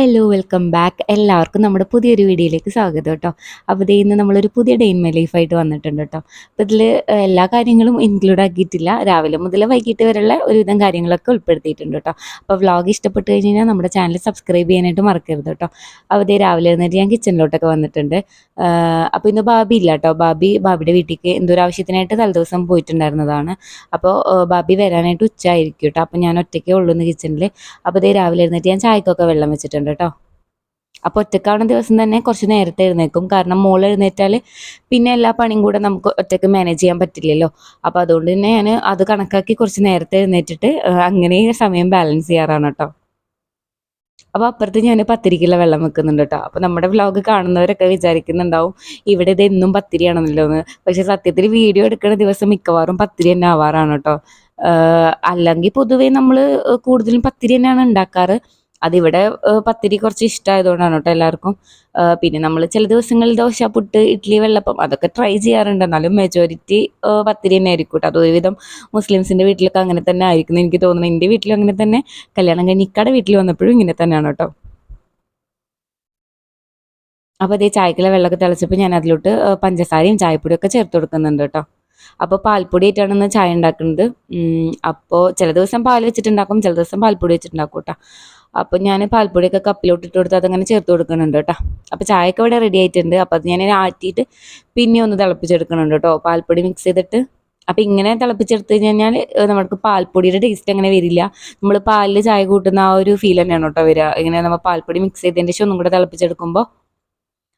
Hello welcome back. എല്ലാവർക്കും നമ്മുടെ പുതിയൊരു വീഡിയോയിലേക്ക് സ്വാഗതം കേട്ടോ. അപ്പോൾ ദേ ഇന്ന് നമ്മളൊരു പുതിയ ഡേ ഇൻ മൈ ലൈഫായിട്ട് വന്നിട്ടുണ്ട് കേട്ടോ. അപ്പോൾ ഇതിൽ എല്ലാ കാര്യങ്ങളും ഇൻക്ലൂഡ് ആക്കിയിട്ടില്ല. രാവിലെ മുതൽ വൈകിട്ട് വരെയുള്ള ഒരുവിധം കാര്യങ്ങളൊക്കെ ഉൾപ്പെടുത്തിയിട്ടുണ്ട് കേട്ടോ. അപ്പോൾ വ്ളോഗ് ഇഷ്ടപ്പെട്ട് കഴിഞ്ഞാൽ നമ്മുടെ ചാനൽ സബ്സ്ക്രൈബ് ചെയ്യാനായിട്ട് മറക്കരുത് കേട്ടോ. അപ്പോൾ ദേ രാവിലെ എഴുന്നേറ്റ് ഞാൻ കിച്ചണിലോട്ടൊക്കെ വന്നിട്ടുണ്ട്. അപ്പോൾ ഇന്ന് ബാബി ഇല്ല കേട്ടോ. ബാബിയുടെ വീട്ടിലേക്ക് എന്തോ ഒരു ആവശ്യത്തിനായിട്ട് തലേദിവസം പോയിട്ടുണ്ടായിരുന്നതാണ്. അപ്പോൾ ബാബി വരാനായിട്ട് ഉച്ചയായിരിക്കും കേട്ടോ. അപ്പോൾ ഞാൻ ഒറ്റയ്ക്കേ ഉള്ളൂ ഇന്ന് കിച്ചണിൽ. അപ്പോൾ ദേ രാവിലെ എഴുന്നേറ്റ് ഞാൻ ചായക്കൊക്കെ വെള്ളം വെച്ചിട്ടുണ്ട് കേട്ടോ. അപ്പോൾ ഒറ്റക്കാവുന്ന ദിവസം തന്നെ കുറച്ച് നേരത്തെ എഴുന്നേൽക്കും. കാരണം മോൾ എഴുന്നേറ്റാൽ പിന്നെ എല്ലാ പണിയും കൂടെ നമുക്ക് ഒറ്റയ്ക്ക് മാനേജ് ചെയ്യാൻ പറ്റില്ലല്ലോ. അപ്പോൾ അതുകൊണ്ട് തന്നെ ഞാൻ അത് കണക്കാക്കി കുറച്ച് നേരത്തെ എഴുന്നേറ്റിട്ട് അങ്ങനെ സമയം ബാലൻസ് ചെയ്യാറാണ് കേട്ടോ. അപ്പോൾ അപ്പുറത്ത് ഞാൻ പത്തിരിക്കുള്ള വെള്ളം വെക്കുന്നുണ്ട് കേട്ടോ. അപ്പോൾ നമ്മുടെ വ്ലോഗ് കാണുന്നവരൊക്കെ വിചാരിക്കുന്നുണ്ടാവും ഇവിടെ ഇത് എന്നും പത്തിരിയാണെന്നല്ലോ എന്ന്. പക്ഷേ സത്യത്തിൽ വീഡിയോ എടുക്കുന്ന ദിവസം മിക്കവാറും പത്തിരി തന്നെ ആവാറാണ് കേട്ടോ. അല്ലെങ്കിൽ പൊതുവേ നമ്മൾ കൂടുതലും പത്തിരി തന്നെയാണ് ഉണ്ടാക്കാറ്. അതിവിടെ പത്തിരി കുറച്ച് ഇഷ്ടമായതുകൊണ്ടാണ് കേട്ടോ എല്ലാവർക്കും. പിന്നെ നമ്മൾ ചില ദിവസങ്ങളിൽ ദോശ, പുട്ട്, ഇഡ്ഡലി, വെള്ളപ്പം അതൊക്കെ ട്രൈ ചെയ്യാറുണ്ട്. എന്നാലും മെജോറിറ്റി പത്തിരി തന്നെ ആയിരിക്കും കേട്ടോ. അത് ഒരുവിധം മുസ്ലിംസിൻ്റെ വീട്ടിലൊക്കെ അങ്ങനെ തന്നെ ആയിരിക്കും എനിക്ക് തോന്നുന്നു. എൻ്റെ വീട്ടിലും അങ്ങനെ തന്നെ, കല്യാണം കഴിഞ്ഞ് ഇക്കടെ വീട്ടിൽ വന്നപ്പോഴും ഇങ്ങനെ തന്നെയാണ് കേട്ടോ. അപ്പോൾ അതേ ചായക്കുള്ള വെള്ളമൊക്കെ തിളച്ചപ്പോൾ ഞാൻ അതിലോട്ട് പഞ്ചസാരയും ചായപ്പൊടിയൊക്കെ ചേർത്ത് കൊടുക്കുന്നുണ്ട് കേട്ടോ. അപ്പോൾ പാൽപ്പൊടി ആയിട്ടാണ് ചായ ഉണ്ടാക്കുന്നത്. അപ്പോൾ ചില ദിവസം പാൽ വെച്ചിട്ടുണ്ടാക്കും, ചില ദിവസം പാൽപ്പൊടി വെച്ചിട്ടുണ്ടാക്കും കേട്ടോ. അപ്പോൾ ഞാൻ പാൽപ്പൊടിയൊക്കെ കപ്പിലോട്ട് ഇട്ട് കൊടുത്ത് അതങ്ങനെ ചേർത്ത് കൊടുക്കുന്നുണ്ട് കേട്ടോ. അപ്പോൾ ചായയൊക്കെ ഇവിടെ റെഡി ആയിട്ടുണ്ട്. അപ്പോൾ അത് ഞാൻ ആറ്റിയിട്ട് പിന്നെ ഒന്ന് തിളപ്പിച്ചെടുക്കുന്നുണ്ട് കേട്ടോ, പാൽപ്പൊടി മിക്സ് ചെയ്തിട്ട്. അപ്പോൾ ഇങ്ങനെ തിളപ്പിച്ചെടുത്ത് കഴിഞ്ഞാൽ നമുക്ക് പാൽപ്പൊടിയുടെ ടേസ്റ്റ് അങ്ങനെ വരില്ല. നമ്മൾ പാലിൽ ചായ കൂട്ടുന്ന ആ ഒരു ഫീൽ തന്നെയാണ് കേട്ടോ വരിക. ഇങ്ങനെ നമ്മൾ പാൽപ്പൊടി മിക്സ് ചെയ്തതിൻ്റെ ശേഷം ഒന്നും കൂടെ തിളപ്പിച്ചെടുക്കുമ്പോൾ.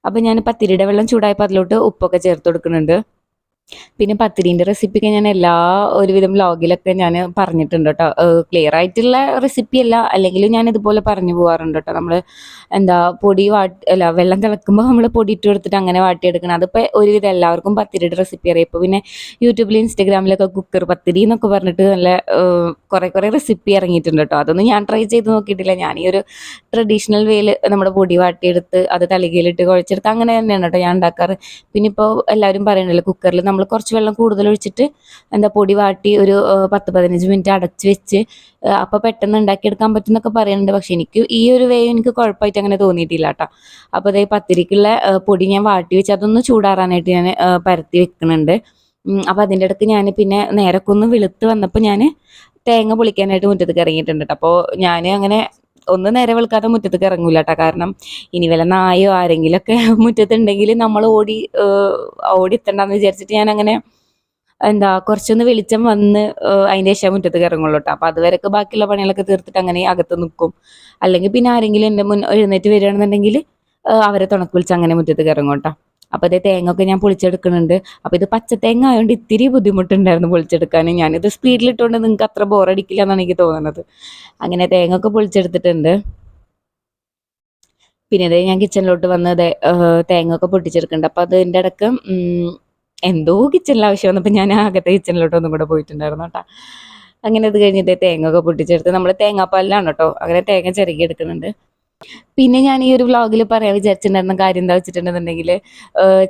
അപ്പോൾ ഞാൻ പത്തിരിയുടെ വെള്ളം ചൂടായപ്പോൾ അതിലോട്ട് ഉപ്പൊക്കെ ചേർത്ത് കൊടുക്കുന്നുണ്ട്. പിന്നെ പത്തിരീൻ്റെ റെസിപ്പിയൊക്കെ ഞാൻ ഒരുവിധം വ്ലോഗിലൊക്കെ ഞാൻ പറഞ്ഞിട്ടുണ്ട് കേട്ടോ. ക്ലിയർ ആയിട്ടുള്ള റെസിപ്പി അല്ല, അല്ലെങ്കിലും ഞാൻ ഇതുപോലെ പറഞ്ഞു പോകാറുണ്ട് കേട്ടോ. നമ്മൾ പൊടി വെള്ളം തിളക്കുമ്പോൾ നമ്മൾ പൊടി ഇട്ട് കൊടുത്തിട്ട് അങ്ങനെ വാട്ടിയെടുക്കണം. അതിപ്പോൾ ഒരുവിധം എല്ലാവർക്കും പത്തിരിയുടെ റെസിപ്പി അറിയാം. ഇപ്പോൾ പിന്നെ യൂട്യൂബിൽ ഇൻസ്റ്റഗ്രാമിലൊക്കെ കുക്കർ പത്തിരി എന്നൊക്കെ പറഞ്ഞിട്ട് നല്ല കുറേ റെസിപ്പി ഇറങ്ങിയിട്ടുണ്ട് കേട്ടോ. അതൊന്നും ഞാൻ ട്രൈ ചെയ്ത് നോക്കിയിട്ടില്ല. ഞാൻ ഈ ഒരു ട്രഡീഷണൽ വേയിൽ നമ്മുടെ പൊടി വാട്ടിയെടുത്ത് അത് തളികയിലിട്ട് കുഴച്ചെടുത്ത് അങ്ങനെ തന്നെയാണ് കേട്ടോ ഞാൻ ഉണ്ടാക്കാറ്. പിന്നെ ഇപ്പോൾ എല്ലാവരും പറയുന്നുണ്ടല്ലോ, കുക്കറിൽ നമ്മൾ കുറച്ച് വെള്ളം കൂടുതൽ ഒഴിച്ചിട്ട് പൊടി വാട്ടി ഒരു 10-15 മിനിറ്റ് അടച്ച് വെച്ച് അപ്പോൾ പെട്ടെന്ന് ഉണ്ടാക്കിയെടുക്കാൻ പറ്റുമെന്നൊക്കെ പറയുന്നുണ്ട്. പക്ഷെ എനിക്ക് ഈ ഒരു വേ എനിക്ക് കുഴപ്പമായിട്ട് അങ്ങനെ തോന്നിയിട്ടില്ല കേട്ടോ. അപ്പോൾ അതേ പത്തിരിക്കുള്ള പൊടി ഞാൻ വാട്ടി വെച്ച് അതൊന്ന് ചൂടാറാനായിട്ട് ഞാൻ പരത്തി വെക്കുന്നുണ്ട്. അപ്പോൾ അതിൻ്റെ ഇടയ്ക്ക് ഞാൻ പിന്നെ നേരൊക്കെ ഒന്ന് വെളുത്ത് വന്നപ്പോൾ ഞാൻ തേങ്ങ പൊളിക്കാനായിട്ട് മുറ്റത്തേക്ക് ഇറങ്ങിയിട്ടുണ്ട് കേട്ടോ. അപ്പോൾ ഞാൻ അങ്ങനെ ഒന്ന് നേരെ വെളുക്കാതെ മുറ്റത്തേക്ക് ഇറങ്ങൂല കേട്ടോ. കാരണം ഇനി വല്ല നായോ ആരെങ്കിലുമൊക്കെ മുറ്റത്തുണ്ടെങ്കിൽ നമ്മൾ ഓടിയെത്തണ്ടെന്ന് വിചാരിച്ചിട്ട് ഞാൻ അങ്ങനെ കുറച്ചൊന്ന് വെളിച്ചം വന്ന് അതിൻ്റെ ശേഷം മുറ്റത്തേക്ക് ഇറങ്ങുള്ളൂ കേട്ടോ. അപ്പോൾ അതുവരെയൊക്കെ ബാക്കിയുള്ള പണികളൊക്കെ തീർത്തിട്ട് അങ്ങനെ അകത്ത് നിൽക്കും. അല്ലെങ്കിൽ പിന്നെ ആരെങ്കിലും എൻ്റെ എഴുന്നേറ്റ് വരികയാണെന്നുണ്ടെങ്കിൽ അവരെ തുണക്ക് വിളിച്ച് അങ്ങനെ മുറ്റത്തേക്ക് ഇറങ്ങും കേട്ടോ. അപ്പോൾ അതേ തേങ്ങ ഒക്കെ ഞാൻ പൊളിച്ചെടുക്കുന്നുണ്ട്. അപ്പോൾ ഇത് പച്ചത്തേങ്ങ ആയതുകൊണ്ട് ഇത്തിരി ബുദ്ധിമുട്ടുണ്ടായിരുന്നു പൊളിച്ചെടുക്കാൻ. ഞാനിത് സ്പീഡിലിട്ടുകൊണ്ട് നിങ്ങൾക്ക് അത്ര ബോറടിക്കില്ല എന്നാണ് എനിക്ക് തോന്നുന്നത്. അങ്ങനെ തേങ്ങ ഒക്കെ പൊളിച്ചെടുത്തിട്ടുണ്ട്. പിന്നെ അതേ ഞാൻ കിച്ചണിലോട്ട് വന്ന് തേങ്ങ ഒക്കെ പൊട്ടിച്ചെടുക്കുന്നുണ്ട്. അപ്പോൾ അതിൻ്റെ ഇടയ്ക്ക് എന്തോ കിച്ചണിൽ ആവശ്യം വന്നപ്പോൾ ഞാൻ അകത്തെ കിച്ചണിലോട്ട് ഒന്നും കൂടെ പോയിട്ടുണ്ടായിരുന്നു കേട്ടോ. അങ്ങനെ അത് കഴിഞ്ഞിട്ട് തേങ്ങ ഒക്കെ പൊട്ടിച്ചെടുത്ത് നമ്മൾ തേങ്ങാപ്പാലിലാണ് കേട്ടോ അങ്ങനെ തേങ്ങ ചിരകി എടുക്കുന്നുണ്ട്. പിന്നെ ഞാൻ ഈ ഒരു വ്ളോഗിൽ പറയാൻ വിചാരിച്ചിട്ടുണ്ടായിരുന്ന കാര്യം എന്താ വെച്ചിട്ടുണ്ടെന്നുണ്ടെങ്കിൽ,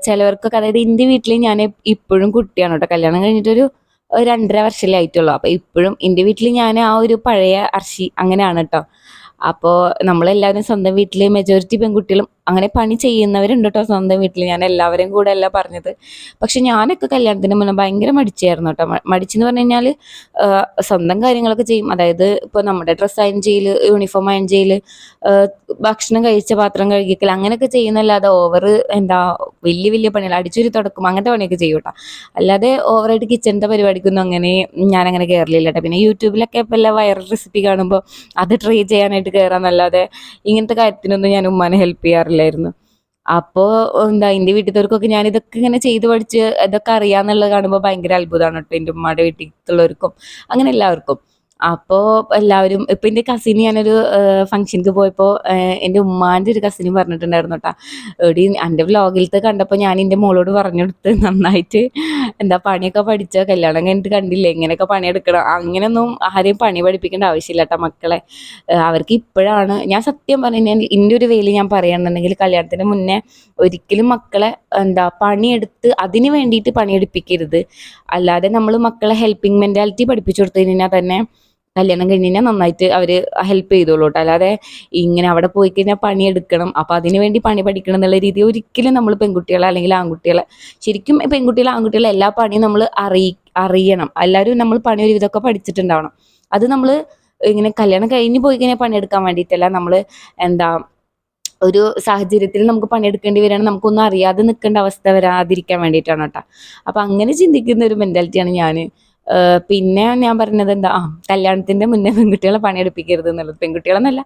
ചിലവർക്കൊക്കെ അതായത് എൻ്റെ വീട്ടിൽ ഞാൻ ഇപ്പോഴും കുട്ടിയാണ് കേട്ടോ. കല്യാണം കഴിഞ്ഞിട്ടൊരു 2.5 വർഷമല്ലേ ആയിട്ടുള്ളൂ. അപ്പോൾ ഇപ്പോഴും എൻ്റെ വീട്ടിൽ ഞാൻ ആ ഒരു പഴയ അർഷി അങ്ങനെയാണ് കേട്ടോ. അപ്പോൾ നമ്മളെല്ലാവരും സ്വന്തം വീട്ടിൽ മെജോറിറ്റി പെൺകുട്ടികളും അങ്ങനെ പണി ചെയ്യുന്നവരുണ്ട് കേട്ടോ സ്വന്തം വീട്ടിൽ. ഞാൻ എല്ലാവരെയും കൂടെ അല്ല പറഞ്ഞത്. പക്ഷെ ഞാനൊക്കെ കല്യാണത്തിന് മുന്നേ ഭയങ്കര മടിച്ചായിരുന്നു കേട്ടോ. മടിച്ചെന്ന് പറഞ്ഞു കഴിഞ്ഞാൽ സ്വന്തം കാര്യങ്ങളൊക്കെ ചെയ്യും. അതായത് ഇപ്പോൾ നമ്മുടെ ഡ്രസ്സ് അയൺ ചെയ്യൽ, യൂണിഫോം അയൺ ചെയ്യൽ, ഭക്ഷണം കഴിച്ച പാത്രം കഴുകിക്കൽ അങ്ങനെയൊക്കെ ചെയ്യുന്നല്ലാതെ വലിയ വലിയ പണികൾ അടിച്ചൊരു തുടക്കും അങ്ങനത്തെ പണിയൊക്കെ ചെയ്യും കേട്ടോ. അല്ലാതെ ഓവറായിട്ട് കിച്ചണിൻ്റെ പരിപാടിക്കൊന്നും അങ്ങനെ ഞാനങ്ങനെ കയറലില്ല കേട്ടോ. പിന്നെ യൂട്യൂബിലൊക്കെ ഇപ്പോൾ എല്ലാ വൈറൽ റെസിപ്പി കാണുമ്പോൾ അത് ട്രൈ ചെയ്യാനായിട്ട് കയറാമെന്നല്ലാതെ ഇങ്ങനത്തെ കാര്യത്തിനൊന്നും ഞാൻ ഉമ്മാനെ ഹെൽപ്പ് ചെയ്യാറില്ലായിരുന്നു. അപ്പോൾ എൻ്റെ വീട്ടിലവർക്കൊക്കെ ഞാൻ ഇതൊക്കെ ഇങ്ങനെ ചെയ്ത് പഠിച്ച് ഇതൊക്കെ അറിയാമെന്നുള്ളത് കാണുമ്പോൾ ഭയങ്കര അത്ഭുതമാണ് കേട്ടോ. എൻ്റെ ഉമ്മയുടെ വീട്ടിലുള്ളവർക്കും അങ്ങനെ എല്ലാവർക്കും. അപ്പോൾ എല്ലാവരും ഇപ്പം എൻ്റെ കസിന് ഞാനൊരു ഫംഗ്ഷനിക്ക് പോയപ്പോൾ എൻ്റെ ഉമ്മാൻ്റെ ഒരു കസിന് പറഞ്ഞിട്ടുണ്ടായിരുന്നു കേട്ടോ, എടി എൻ്റെ വ്ലോഗിലത്തെ കണ്ടപ്പോൾ ഞാൻ എൻ്റെ മോളോട് പറഞ്ഞു കൊടുത്ത് നന്നായിട്ട് പണിയൊക്കെ പഠിച്ച കല്യാണം കഴിഞ്ഞിട്ട് കണ്ടില്ലേ ഇങ്ങനെയൊക്കെ പണിയെടുക്കണം. അങ്ങനെയൊന്നും ആരെയും പണി പഠിപ്പിക്കേണ്ട ആവശ്യമില്ല കേട്ടോ മക്കളെ. അവർക്ക് ഇപ്പോഴാണ് ഞാൻ സത്യം പറഞ്ഞാൽ എൻ്റെ ഒരു വേലി ഞാൻ പറയുകയാണെന്നുണ്ടെങ്കിൽ കല്യാണത്തിന് മുന്നേ ഒരിക്കലും മക്കളെ പണിയെടുത്ത് അതിന് വേണ്ടിയിട്ട് പണിയെടുപ്പിക്കരുത്. അല്ലാതെ നമ്മൾ മക്കളെ ഹെൽപ്പിംഗ് മെൻറ്റാലിറ്റി പഠിപ്പിച്ചു കൊടുത്തു കഴിഞ്ഞാൽ തന്നെ കല്യാണം കഴിഞ്ഞ് കഴിഞ്ഞാൽ നന്നായിട്ട് അവർ ഹെൽപ്പ് ചെയ്തോളൂ കേട്ടോ. അല്ലാതെ ഇങ്ങനെ അവിടെ പോയി കഴിഞ്ഞാൽ പണിയെടുക്കണം, അപ്പോൾ അതിന് വേണ്ടി പണി പഠിക്കണം എന്നുള്ള രീതി ഒരിക്കലും നമ്മൾ പെൺകുട്ടികളെ അല്ലെങ്കിൽ ആൺകുട്ടികളെ, ശരിക്കും പെൺകുട്ടികളെ ആൺകുട്ടികളെ എല്ലാ പണിയും നമ്മൾ അറിയണം. എല്ലാവരും നമ്മൾ പണി ഒരു വിധമൊക്കെ പഠിച്ചിട്ടുണ്ടാവണം. അത് നമ്മൾ ഇങ്ങനെ കല്യാണം കഴിഞ്ഞ് പോയി കഴിഞ്ഞാൽ പണിയെടുക്കാൻ വേണ്ടിയിട്ടല്ല, നമ്മൾ എന്താ ഒരു സാഹചര്യത്തിൽ നമുക്ക് പണിയെടുക്കേണ്ടി വരികയാണെങ്കിൽ നമുക്കൊന്നും അറിയാതെ നിൽക്കേണ്ട അവസ്ഥ വരാതിരിക്കാൻ വേണ്ടിയിട്ടാണ് കേട്ടോ. അപ്പം അങ്ങനെ ചിന്തിക്കുന്ന ഒരു മെൻറ്റാലിറ്റിയാണ് ഞാൻ. പിന്നെ ഞാൻ പറഞ്ഞത് എന്താ, കല്യാണത്തിൻ്റെ മുന്നേ പെൺകുട്ടികളെ പണിയെടുപ്പിക്കരുത് എന്നുള്ളത്. പെൺകുട്ടികളെന്നല്ല,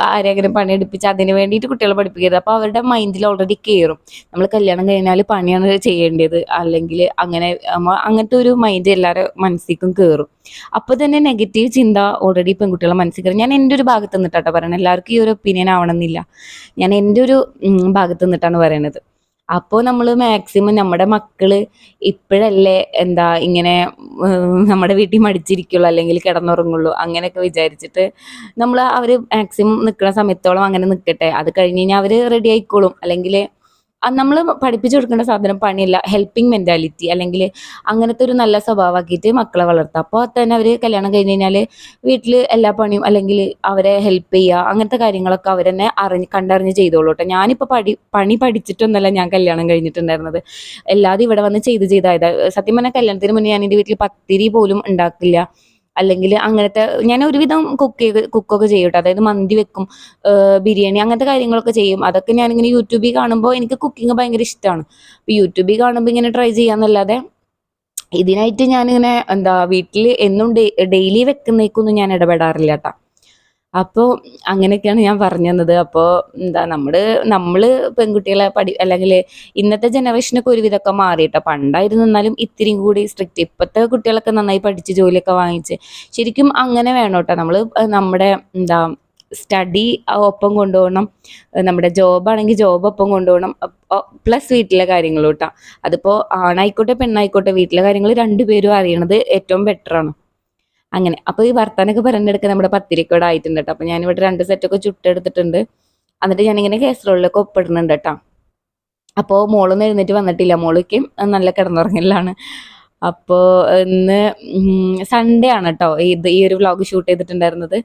ആരെങ്കിലും പണിയെടുപ്പിച്ച് അതിന് വേണ്ടിയിട്ട് കുട്ടികളെ പഠിപ്പിക്കരുത്. അപ്പോൾ അവരുടെ മൈൻഡിൽ ഓൾറെഡി കയറും, നമ്മൾ കല്യാണം കഴിഞ്ഞാൽ പണിയാണ് ചെയ്യേണ്ടത്, അല്ലെങ്കിൽ അങ്ങനത്തെ ഒരു മൈൻഡ് എല്ലാവരുടെ മനസ്സിലേക്കും കയറും. അപ്പോൾ തന്നെ നെഗറ്റീവ് ചിന്ത ഓൾറെഡി പെൺകുട്ടികളെ മനസ്സിൽ കയറും. ഞാൻ എൻ്റെ ഒരു ഭാഗത്ത് നിന്നിട്ടാട്ടോ പറയണത്, എല്ലാവർക്കും ഈ ഒരു ഒപ്പീനിയൻ ആവണമെന്നില്ല. ഞാൻ എൻ്റെ ഒരു ഭാഗത്ത് നിന്നിട്ടാണ് പറയണത്. അപ്പോൾ നമ്മൾ മാക്സിമം നമ്മുടെ മക്കൾ ഇപ്പോഴല്ലേ ഇങ്ങനെ നമ്മുടെ വീട്ടിൽ മടിച്ചിരിക്കുള്ളൂ അല്ലെങ്കിൽ കിടന്നുറങ്ങുള്ളൂ അങ്ങനെയൊക്കെ വിചാരിച്ചിട്ട് നമ്മൾ അവർ മാക്സിമം നിൽക്കുന്ന സമയത്തോളം അങ്ങനെ നിൽക്കട്ടെ. അത് കഴിഞ്ഞ് കഴിഞ്ഞാൽ അവർ റെഡി ആയിക്കോളും. അല്ലെങ്കിൽ നമ്മൾ പഠിപ്പിച്ചു കൊടുക്കേണ്ട സാധനം പണിയല്ല, ഹെൽപ്പിംഗ് മെൻറ്റാലിറ്റി അല്ലെങ്കിൽ അങ്ങനത്തെ ഒരു നല്ല സ്വഭാവമാക്കിയിട്ട് മക്കളെ വളർത്തുക. അപ്പോൾ തന്നെ അവർ കല്യാണം കഴിഞ്ഞ് കഴിഞ്ഞാൽ വീട്ടിൽ എല്ലാ പണിയും അല്ലെങ്കിൽ അവരെ ഹെൽപ്പ് ചെയ്യുക, അങ്ങനത്തെ കാര്യങ്ങളൊക്കെ അവർ തന്നെ കണ്ടറിഞ്ഞ് ചെയ്തോളൂ കേട്ടോ. ഞാനിപ്പോൾ പണി പഠിച്ചിട്ടൊന്നുമല്ല ഞാൻ കല്യാണം കഴിഞ്ഞിട്ടുണ്ടായിരുന്നത്, എല്ലാതും ഇവിടെ വന്ന് ചെയ്തായത്. സത്യം പറഞ്ഞാൽ കല്യാണത്തിന് മുന്നേ ഞാൻ എൻ്റെ വീട്ടിൽ പത്തിരി പോലും ഉണ്ടാക്കില്ല, അല്ലെങ്കിൽ അങ്ങനത്തെ ഞാൻ ഒരുവിധം കുക്കൊക്കെ ചെയ്യും കേട്ടോ. അതായത് മന്തി വെക്കും, ബിരിയാണി അങ്ങനത്തെ കാര്യങ്ങളൊക്കെ ചെയ്യും. അതൊക്കെ ഞാനിങ്ങനെ യൂട്യൂബിൽ കാണുമ്പോൾ എനിക്ക് കുക്കിംഗ് ഭയങ്കര ഇഷ്ടമാണ്. അപ്പോൾ യൂട്യൂബിൽ കാണുമ്പോൾ ഇങ്ങനെ ട്രൈ ചെയ്യാന്നല്ലാതെ ഇതിനായിട്ട് ഞാനിങ്ങനെ വീട്ടിൽ എന്നും ഡെയിലി വെക്കുന്നേക്കൊന്നും ഞാൻ ഇടപെടാറില്ല കേട്ടോ. അപ്പോൾ അങ്ങനെയൊക്കെയാണ് ഞാൻ പറഞ്ഞു തന്നത്. അപ്പോൾ നമ്മൾ പെൺകുട്ടികളെ അല്ലെങ്കിൽ ഇന്നത്തെ ജനറേഷനൊക്കെ ഒരുവിധമൊക്കെ മാറി കേട്ടോ. പണ്ടായിരുന്നു എന്നാലും ഇത്തിരിയും കൂടി സ്ട്രിക്റ്റ്. ഇപ്പോഴത്തെ കുട്ടികളൊക്കെ നന്നായി പഠിച്ച് ജോലിയൊക്കെ വാങ്ങിച്ച് ശരിക്കും അങ്ങനെ വേണം കേട്ടോ. നമ്മൾ നമ്മുടെ സ്റ്റഡി ഒപ്പം കൊണ്ടുപോകണം, നമ്മുടെ ജോബാണെങ്കിൽ ജോബ് ഒപ്പം കൊണ്ടുപോകണം, പ്ലസ് വീട്ടിലെ കാര്യങ്ങളും കേട്ടോ. അതിപ്പോൾ ആണായിക്കോട്ടെ പെണ്ണായിക്കോട്ടെ വീട്ടിലെ കാര്യങ്ങൾ രണ്ടുപേരും അറിയണത് ഏറ്റവും ബെറ്ററാണ്. അങ്ങനെ അപ്പോൾ ഈ വർത്താനൊക്കെ പറഞ്ഞെടുക്കാൻ നമ്മുടെ പത്തിരിക്കോടെ ആയിട്ടുണ്ട് കേട്ടോ. അപ്പോൾ ഞാനിവിടെ 2 സെറ്റൊക്കെ ചുട്ടെടുത്തിട്ടുണ്ട്. എന്നിട്ട് ഞാനിങ്ങനെ കാസറോളിലൊക്കെ ഒപ്പിടുന്നുണ്ട് കേട്ടോ. അപ്പോൾ മോളൊന്നും എഴുന്നേറ്റ് വന്നിട്ടില്ല, മോളൊക്കെയും നല്ല കിടന്നുറങ്ങലാണ്. അപ്പോൾ ഇന്ന് സൺഡേ ആണ് കേട്ടോ ഈ ഒരു വ്ളോഗ് ഷൂട്ട് ചെയ്തിട്ടുണ്ടായിരുന്നത്.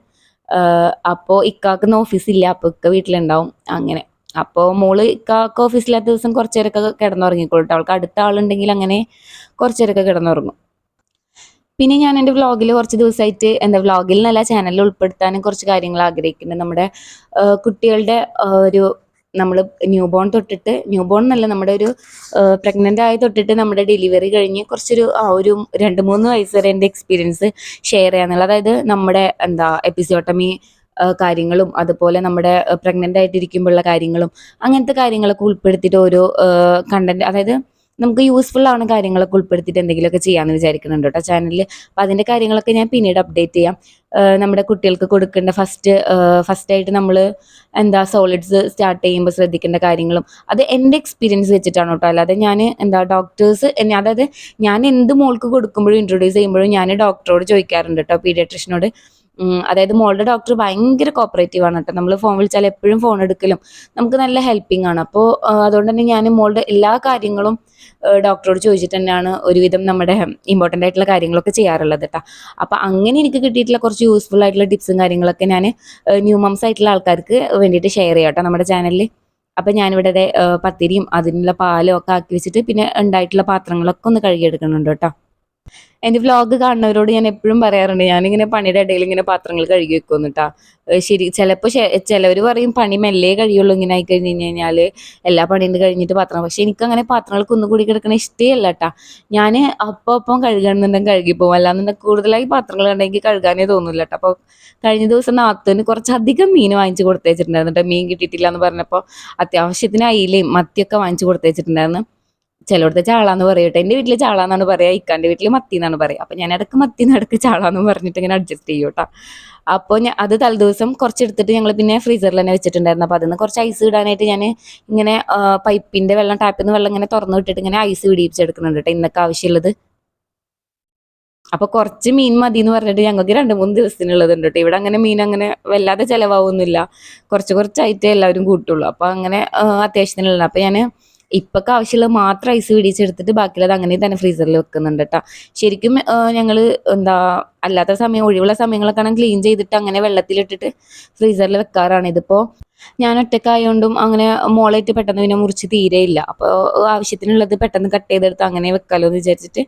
അപ്പോൾ ഇക്കാക്കൊന്നും ഓഫീസില്ല, അപ്പോൾ ഇക്ക വീട്ടിലുണ്ടാവും. അങ്ങനെ അപ്പോൾ ഇക്കാക്ക് ഓഫീസില്ലാത്ത ദിവസം കുറച്ച് നേരമൊക്കെ കിടന്നുറങ്ങിക്കോളൂ കേട്ടോ. അവൾക്ക് അടുത്ത ആളുണ്ടെങ്കിൽ അങ്ങനെ കുറച്ച് നേരമൊക്കെ കിടന്നുറങ്ങും. പിന്നെ ഞാൻ എൻ്റെ വ്ളോഗിൽ കുറച്ച് ദിവസമായിട്ട് വ്ളോഗിൽ നല്ല ചാനലിൽ ഉൾപ്പെടുത്താനും കുറച്ച് കാര്യങ്ങൾ ആഗ്രഹിക്കുന്നുണ്ട്. നമ്മുടെ കുട്ടികളുടെ ഒരു നമ്മൾ ന്യൂ ബോൺ എന്നല്ല, നമ്മുടെ ഒരു പ്രഗ്നൻ്റ് ആയി തൊട്ടിട്ട് നമ്മുടെ ഡെലിവറി കഴിഞ്ഞ് ഒരു 2-3 വയസ്സ് വരെ എൻ്റെ എക്സ്പീരിയൻസ് ഷെയർ ചെയ്യാന്നുള്ളത്. അതായത് നമ്മുടെ എപ്പിസോട്ടമി കാര്യങ്ങളും അതുപോലെ നമ്മുടെ പ്രഗ്നൻ്റ് ആയിട്ടിരിക്കുമ്പോഴുള്ള കാര്യങ്ങളും അങ്ങനത്തെ കാര്യങ്ങളൊക്കെ ഉൾപ്പെടുത്തിയിട്ട് ഓരോ കണ്ടന്റ്, അതായത് നമുക്ക് യൂസ്ഫുൾ ആവുന്ന കാര്യങ്ങളൊക്കെ ഉൾപ്പെടുത്തിയിട്ട് എന്തെങ്കിലുമൊക്കെ ചെയ്യാമെന്ന് വിചാരിക്കുന്നുണ്ട് കേട്ടോ ചാനലിൽ. അപ്പോൾ അതിൻ്റെ കാര്യങ്ങളൊക്കെ ഞാൻ പിന്നീട് അപ്ഡേറ്റ് ചെയ്യാം. നമ്മുടെ കുട്ടികൾക്ക് കൊടുക്കേണ്ട ഫസ്റ്റായിട്ട് നമ്മൾ സോളിഡ്സ് സ്റ്റാർട്ട് ചെയ്യുമ്പോൾ ശ്രദ്ധിക്കേണ്ട കാര്യങ്ങളും അത് എൻ്റെ എക്സ്പീരിയൻസ് വെച്ചിട്ടാണ് കേട്ടോ. അല്ലാതെ ഞാൻ ഡോക്ടേഴ്സ് അതായത് ഞാൻ എന്ത് മോൾക്ക് കൊടുക്കുമ്പോഴും ഇൻട്രൊഡ്യൂസ് ചെയ്യുമ്പോഴും ഞാൻ ഡോക്ടറോട് ചോദിക്കാറുണ്ട് കേട്ടോ, പീഡിയാട്രിഷ്യനോട്. അതായത് മോളുടെ ഡോക്ടർ ഭയങ്കര കോപ്പറേറ്റീവ് ആണ് കേട്ടോ. നമ്മൾ ഫോൺ വിളിച്ചാൽ എപ്പോഴും ഫോൺ എടുക്കലും നമുക്ക് നല്ല ഹെൽപ്പിംഗ് ആണ്. അപ്പോൾ അതുകൊണ്ട് തന്നെ ഞാൻ മോളുടെ എല്ലാ കാര്യങ്ങളും ഡോക്ടറോട് ചോദിച്ചിട്ട് തന്നെയാണ് ഒരുവിധം നമ്മുടെ ഇമ്പോർട്ടൻ്റ് ആയിട്ടുള്ള കാര്യങ്ങളൊക്കെ ചെയ്യാറുള്ളത് കേട്ടോ. അപ്പോൾ അങ്ങനെ എനിക്ക് കിട്ടിയിട്ടുള്ള കുറച്ച് യൂസ്ഫുൾ ആയിട്ടുള്ള ടിപ്സും കാര്യങ്ങളൊക്കെ ഞാൻ ന്യൂ മംസ് ആയിട്ടുള്ള ആൾക്കാർക്ക് വേണ്ടിയിട്ട് ഷെയർ ചെയ്യാം കേട്ടോ നമ്മുടെ ചാനലിൽ. അപ്പം ഞാനിവിടെ പത്തിരിയും അതിനുള്ള പാലും ഒക്കെ ആക്കി വെച്ചിട്ട് പിന്നെ ഉണ്ടായിട്ടുള്ള പാത്രങ്ങളൊക്കെ ഒന്ന് കഴുകിയെടുക്കുന്നുണ്ട് കേട്ടോ. എൻ്റെ വ്ളോഗ് കാണുന്നവരോട് ഞാൻ എപ്പോഴും പറയാറുണ്ട്, ഞാനിങ്ങനെ പണിയുടെ ഇടയിൽ ഇങ്ങനെ പാത്രങ്ങൾ കഴുകി വെക്കുമെന്ന് കേട്ടോ. ശരി, ചിലപ്പോൾ ചിലവർ പറയും പണി മെല്ലെ കഴിയുള്ളൂ ഇങ്ങനെ ആയി കഴിഞ്ഞ് കഴിഞ്ഞാൽ എല്ലാ പണിയും കഴിഞ്ഞിട്ട് പാത്രം. പക്ഷെ എനിക്കങ്ങനെ പാത്രങ്ങൾക്ക് ഒന്നുകൂടി കിടക്കണ ഇഷ്ടമല്ല കേട്ടോ. ഞാൻ അപ്പം കഴുകണമെന്നുണ്ടെങ്കിൽ കഴുകിപ്പോവും, അല്ലാന്നുണ്ടെങ്കിൽ കൂടുതലായി പാത്രങ്ങൾ ഉണ്ടെങ്കിൽ കഴുകാനേ തോന്നില്ല കേട്ടോ. അപ്പോൾ കഴിഞ്ഞ ദിവസം നാത്തൂന് കുറച്ചധികം മീൻ വാങ്ങിച്ച് കൊടുത്തേച്ചിട്ടുണ്ടായിരുന്നു കേട്ടോ. മീൻ കിട്ടിയിട്ടില്ല എന്ന് പറഞ്ഞപ്പോൾ അത്യാവശ്യത്തിന് അയിലയും മത്തിയൊക്കെ വാങ്ങിച്ച് കൊടുത്തേച്ചിട്ടുണ്ടായിരുന്നു. ചിലയിടത്ത് ചാളാന്ന് പറയട്ടെ, എൻ്റെ വീട്ടിൽ ചാളാന്നാണ് പറയുക, ഇക്കാൻ്റെ വീട്ടിൽ മത്തി എന്നാണ് പറയുക. അപ്പം ഞാൻ ഇടയ്ക്ക് മത്തിന്ന് ഇടയ്ക്ക് ചാളാന്ന് പറഞ്ഞിട്ട് ഇങ്ങനെ അഡ്ജസ്റ്റ് ചെയ്യും കേട്ടോ. അപ്പോൾ അത് തലേദിവസം കുറച്ചെടുത്തിട്ട് ഞങ്ങൾ പിന്നെ ഫ്രീസറിൽ തന്നെ വെച്ചിട്ടുണ്ടായിരുന്നു. അപ്പോൾ അതിന് കുറച്ച് ഐസ് ഇടാനായിട്ട് ഞാൻ ഇങ്ങനെ പൈപ്പിൻ്റെ വെള്ളം, ടാപ്പിൽ നിന്ന് വെള്ളം ഇങ്ങനെ തുറന്നു വിട്ടിട്ട് ഇങ്ങനെ ഐസ് പിടിപ്പിച്ചെടുക്കുന്നുണ്ട് കേട്ടോ ഇന്നൊക്കെ ആവശ്യമുള്ളത്. അപ്പോൾ കുറച്ച് മീൻ മതി എന്ന് പറഞ്ഞിട്ട് ഞങ്ങൾക്ക് 2-3 ദിവസത്തിനുള്ളതുണ്ട് കേട്ടോ. ഇവിടെ അങ്ങനെ മീൻ അങ്ങനെ വല്ലാതെ ചിലവാകുന്നില്ല, കുറച്ചായിട്ടേ എല്ലാവരും കൂട്ടുള്ളൂ. അപ്പോൾ അങ്ങനെ അത്യാവശ്യത്തിനുള്ള. അപ്പോൾ ഞാൻ ഇപ്പൊക്കെ ആവശ്യമുള്ളത് മാത്രം ഐസ് പിടിച്ചെടുത്തിട്ട് ബാക്കിയുള്ളത് അങ്ങനെ തന്നെ ഫ്രീസറിൽ വെക്കുന്നുണ്ട് കേട്ടോ. ശരിക്കും ഞങ്ങൾ അല്ലാത്ത സമയം ഒഴിവുള്ള സമയങ്ങളൊക്കെ ക്ലീൻ ചെയ്തിട്ട് അങ്ങനെ വെള്ളത്തിലിട്ടിട്ട് ഫ്രീസറിൽ വെക്കാറാണ്. ഇതിപ്പോൾ ഞാൻ ഒറ്റക്കായതുകൊണ്ടും അങ്ങനെ മോളായിട്ട് പെട്ടെന്ന് പിന്നെ മുറിച്ച് തീരെയില്ല. അപ്പോൾ ആവശ്യത്തിനുള്ളത് പെട്ടെന്ന് കട്ട് ചെയ്തെടുത്ത് അങ്ങനെ വെക്കാമല്ലോ എന്ന് വിചാരിച്ചിട്ട്